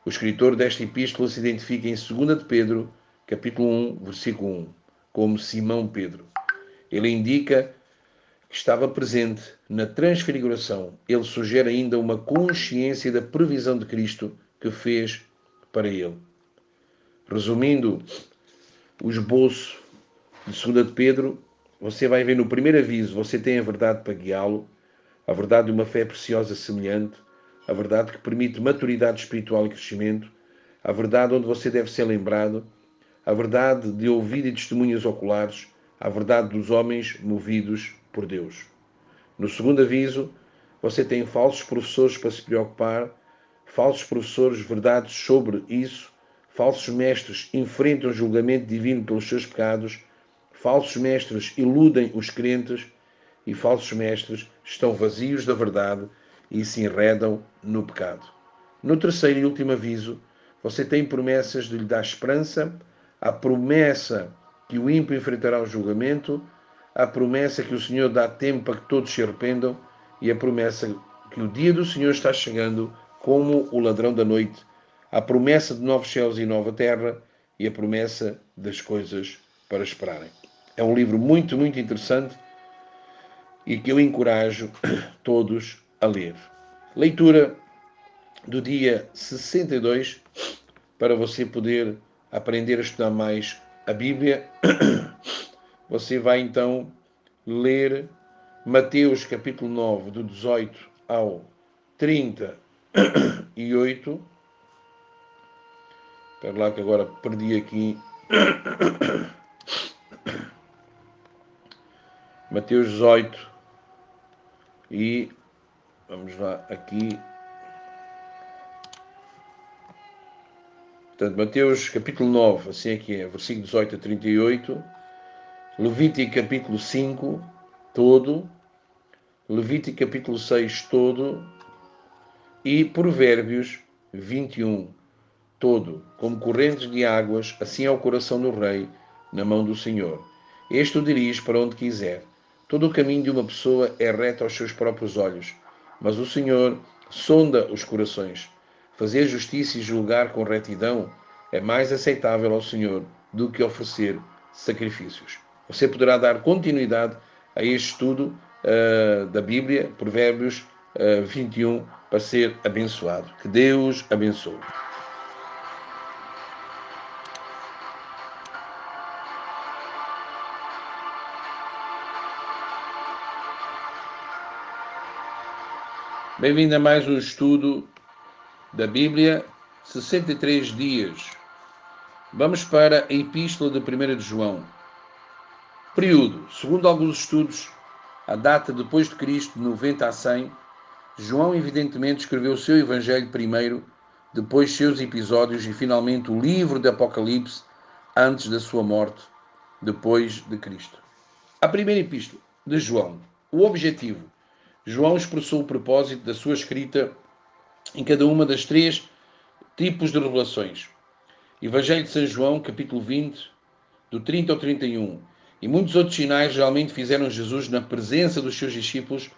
O escritor desta epístola se identifica em 2 de Pedro, capítulo 1, versículo 1, como Simão Pedro. Ele indica estava presente na transfiguração. Ele sugere ainda uma consciência da previsão de Cristo que fez para ele. Resumindo o esboço de 2 de Pedro, você vai ver no primeiro aviso, você tem a verdade para guiá-lo, a verdade de uma fé preciosa semelhante, a verdade que permite maturidade espiritual e crescimento, a verdade onde você deve ser lembrado, a verdade de ouvir e testemunhas oculares, a verdade dos homens movidos por Deus. No segundo aviso, você tem falsos professores para se preocupar, falsos professores, verdades sobre isso, falsos mestres enfrentam o julgamento divino pelos seus pecados, falsos mestres iludem os crentes e falsos mestres estão vazios da verdade e se enredam no pecado. No terceiro e último aviso, você tem promessas de lhe dar esperança, a promessa que o ímpio enfrentará o julgamento, a promessa que o Senhor dá tempo para que todos se arrependam e a promessa que o dia do Senhor está chegando como o ladrão da noite, a promessa de novos céus e nova terra e a promessa das coisas para esperarem. É um livro muito, muito interessante e que eu encorajo todos a ler. Leitura do dia 62 para você poder aprender a estudar mais a Bíblia. Você vai então ler Mateus capítulo 9, do 18 ao 38. Espera lá que agora perdi aqui. Mateus 18 e vamos lá aqui. Portanto, Mateus capítulo 9, assim é que é, versículo 18 a 38. Levítico capítulo 5, todo. Levítico capítulo 6, todo. E Provérbios 21, todo. Como correntes de águas, assim é o coração do rei na mão do Senhor. Este o dirige para onde quiser. Todo o caminho de uma pessoa é reto aos seus próprios olhos, mas o Senhor sonda os corações. Fazer justiça e julgar com retidão é mais aceitável ao Senhor do que oferecer sacrifícios. Você poderá dar continuidade a este estudo da Bíblia, Provérbios 21, para ser abençoado. Que Deus abençoe. Bem-vindo a mais um estudo da Bíblia, 63 dias. Vamos para a Epístola de 1 de João. Período. Segundo alguns estudos, a data depois de Cristo, de 90 a 100, João evidentemente escreveu o seu Evangelho primeiro, depois seus episódios e finalmente o livro de Apocalipse antes da sua morte, depois de Cristo. A primeira epístola de João. O objetivo. João expressou o propósito da sua escrita em cada uma das três tipos de revelações. Evangelho de São João, capítulo 20, do 30 ao 31. E muitos outros sinais realmente fizeram Jesus na presença dos seus discípulos,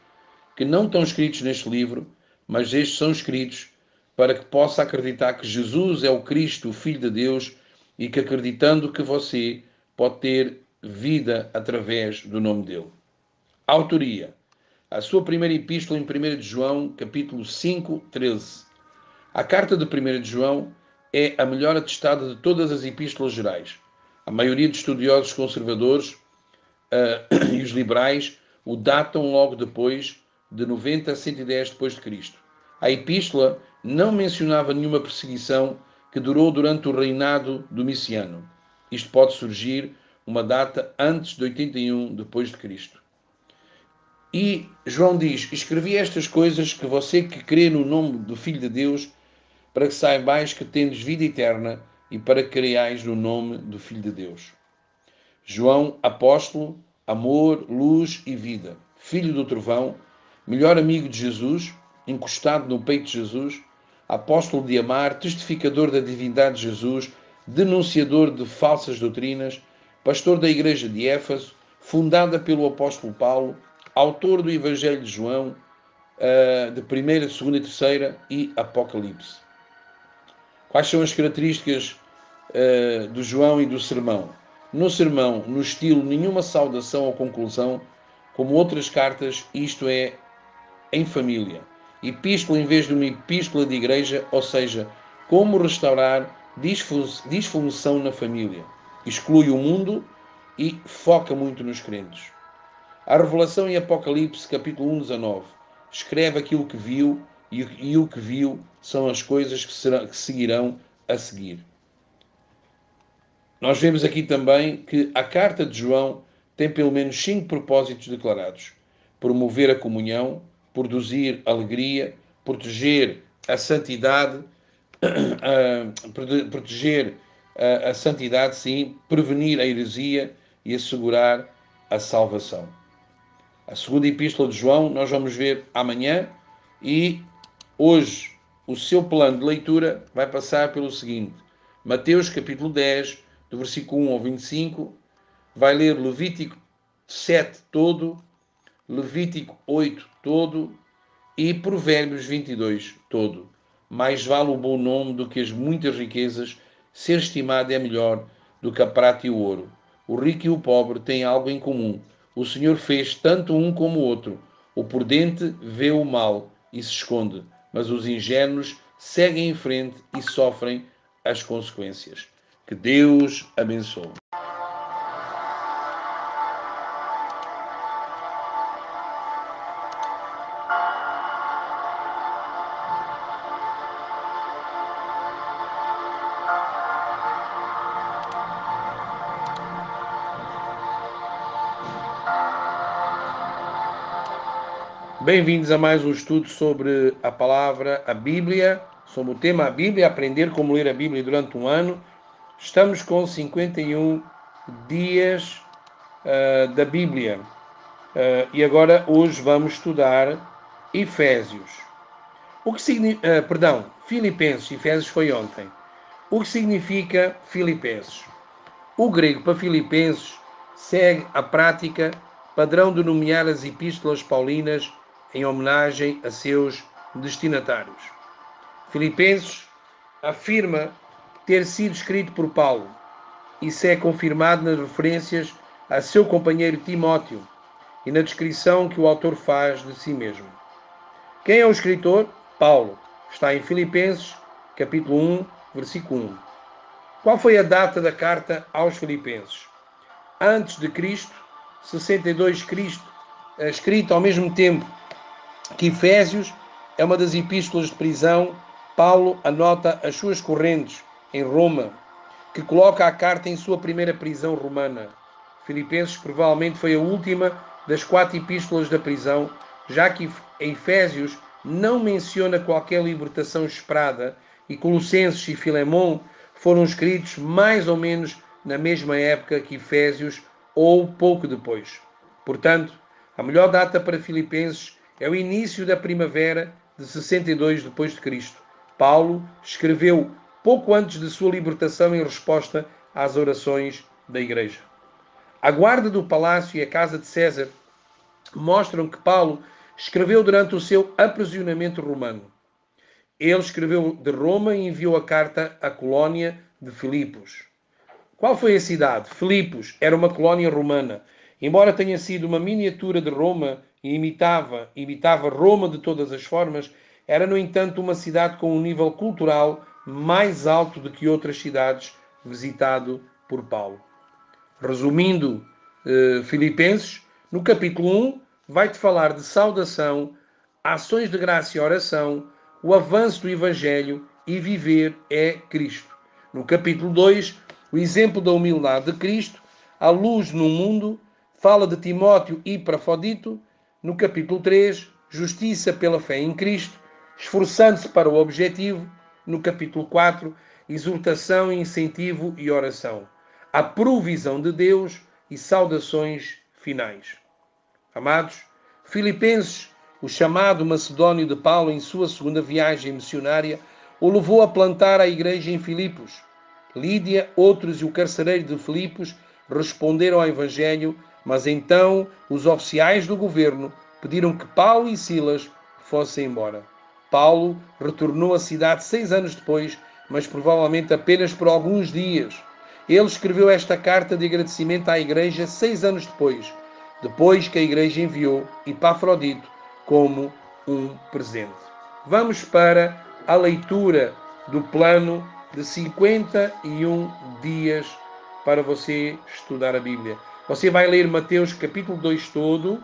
que não estão escritos neste livro, mas estes são escritos para que possa acreditar que Jesus é o Cristo, o Filho de Deus, e que acreditando que você pode ter vida através do nome dele. Autoria. A sua primeira epístola em 1 de João, capítulo 5, 13. A carta de 1 de João é a melhor atestada de todas as epístolas gerais. A maioria dos estudiosos conservadores e os liberais o datam logo depois de 90 a 110 depois de Cristo. A epístola não mencionava nenhuma perseguição que durou durante o reinado domiciano. Isto pode surgir uma data antes de 81 depois de Cristo. E João diz: escrevi estas coisas que você que crê no nome do Filho de Deus, para que saibais que tendes vida eterna e para que creiais no nome do Filho de Deus. João, apóstolo, amor, luz e vida, filho do trovão, melhor amigo de Jesus, encostado no peito de Jesus, apóstolo de amar, testificador da divindade de Jesus, denunciador de falsas doutrinas, pastor da igreja de Éfeso, fundada pelo apóstolo Paulo, autor do Evangelho de João, de 1ª, 2ª e 3ª e Apocalipse. Quais são as características do João e do sermão? No sermão, no estilo, nenhuma saudação ou conclusão, Como outras cartas, isto é em família. Epístola em vez de uma epístola de igreja, ou seja, como restaurar disfunção na família. Exclui o mundo e foca muito nos crentes. A Revelação em Apocalipse, capítulo 1, 19, escreve aquilo que viu e o que viu são as coisas que seguirão a seguir. Nós vemos aqui também que a carta de João tem pelo menos 5 propósitos declarados: promover a comunhão, produzir alegria, proteger a santidade, a santidade, sim, prevenir a heresia e assegurar a salvação. A segunda epístola de João nós vamos ver amanhã e hoje o seu plano de leitura vai passar pelo seguinte: Mateus capítulo 10, do versículo 1 ao 25, vai ler Levítico 7 todo, Levítico 8 todo e Provérbios 22 todo. Mais vale o bom nome do que as muitas riquezas, ser estimado é melhor do que a prata e o ouro. O rico e o pobre têm algo em comum. O Senhor fez tanto um como o outro. O prudente vê o mal e se esconde, mas os ingênuos seguem em frente e sofrem as consequências. Que Deus abençoe. Bem-vindos a mais um estudo sobre a palavra, a Bíblia, sobre o tema a Bíblia, aprender como ler a Bíblia durante um ano. Estamos com 51 dias da Bíblia e agora hoje vamos estudar Efésios. O que significa, Filipenses, Efésios foi ontem. O que significa Filipenses? O grego para Filipenses segue a prática padrão de nomear as epístolas paulinas em homenagem a seus destinatários. Filipenses afirma ter sido escrito por Paulo. Isso é confirmado nas referências a seu companheiro Timóteo e na descrição que o autor faz de si mesmo. Quem é o escritor? Paulo. Está em Filipenses, capítulo 1, versículo 1. Qual foi a data da carta aos Filipenses? Antes de Cristo, 62 Cristo, escrito ao mesmo tempo que Efésios, é uma das epístolas de prisão. Paulo anota as suas correntes em Roma, que coloca a carta em sua primeira prisão romana. Filipenses provavelmente foi a última das 4 epístolas da prisão, já que Efésios não menciona qualquer libertação esperada e Colossenses e Filemão foram escritos mais ou menos na mesma época que Efésios ou pouco depois. Portanto, a melhor data para Filipenses é o início da primavera de 62 depois de Cristo. Paulo escreveu pouco antes de sua libertação em resposta às orações da igreja. A guarda do palácio e a casa de César mostram que Paulo escreveu durante o seu aprisionamento romano. Ele escreveu de Roma e enviou a carta à colónia de Filipos. Qual foi a cidade? Filipos era uma colónia romana. Embora tenha sido uma miniatura de Roma e imitava Roma de todas as formas, era, no entanto, uma cidade com um nível cultural mais alto do que outras cidades visitado por Paulo. Resumindo, Filipenses, no capítulo 1, vai-te falar de saudação, ações de graça e oração, o avanço do Evangelho e viver é Cristo. No capítulo 2, o exemplo da humildade de Cristo, a luz no mundo, fala de Timóteo e Epafrodito. No capítulo 3, justiça pela fé em Cristo, esforçando-se para o objetivo. No capítulo 4, exortação, incentivo e oração. A provisão de Deus e saudações finais. Amados, Filipenses, o chamado macedónio de Paulo em sua segunda viagem missionária, o levou a plantar a igreja em Filipos. Lídia, outros e o carcereiro de Filipos responderam ao Evangelho, mas então os oficiais do governo pediram que Paulo e Silas fossem embora. Paulo retornou à cidade 6 anos depois, mas provavelmente apenas por alguns dias. Ele escreveu esta carta de agradecimento à igreja 6 anos depois. depois que a igreja enviou Epafrodito como um presente. Vamos para a leitura do plano de 51 dias para você estudar a Bíblia. Você vai ler Mateus capítulo 2 todo,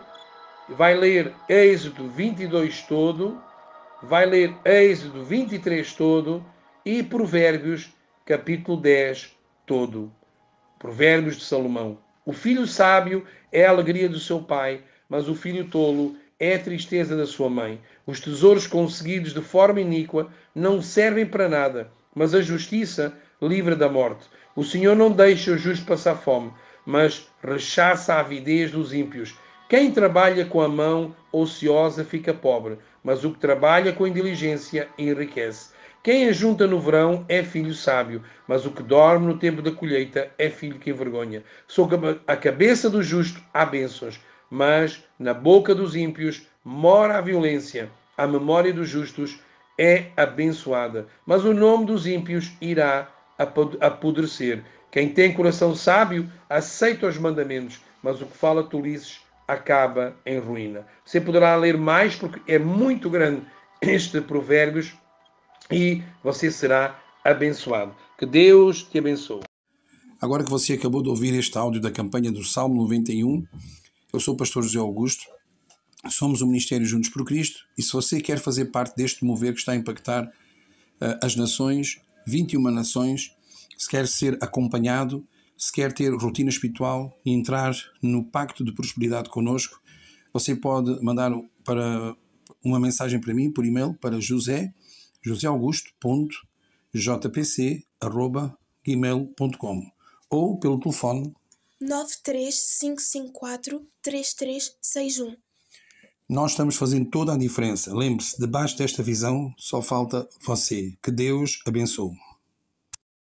vai ler Êxodo 22 todo, vai ler Êxodo 23 todo e Provérbios capítulo 10 todo. Provérbios de Salomão. O filho sábio é a alegria do seu pai, mas o filho tolo é a tristeza da sua mãe. Os tesouros conseguidos de forma iníqua não servem para nada, mas a justiça livra da morte. O Senhor não deixa o justo passar fome, mas rechaça a avidez dos ímpios. Quem trabalha com a mão ociosa fica pobre, mas o que trabalha com inteligência enriquece. Quem ajunta no verão é filho sábio, mas o que dorme no tempo da colheita é filho que envergonha. Sobre a cabeça do justo há bênçãos, mas na boca dos ímpios mora a violência. A memória dos justos é abençoada, mas o nome dos ímpios irá apodrecer. Quem tem coração sábio aceita os mandamentos, mas o que fala tolices acaba em ruína. Você poderá ler mais porque é muito grande este Provérbios e você será abençoado. Que Deus te abençoe. Agora que você acabou de ouvir este áudio da campanha do Salmo 91, eu sou o pastor José Augusto, somos o Ministério Juntos por Cristo, e se você quer fazer parte deste mover que está a impactar as nações, 21 nações, se quer ser acompanhado, se quer ter rotina espiritual e entrar no pacto de prosperidade connosco, você pode mandar para uma mensagem para mim por e-mail para joseaugusto.jpc@gmail.com ou pelo telefone 935543361. Nós estamos fazendo toda a diferença. Lembre-se, debaixo desta visão só falta você. Que Deus abençoe.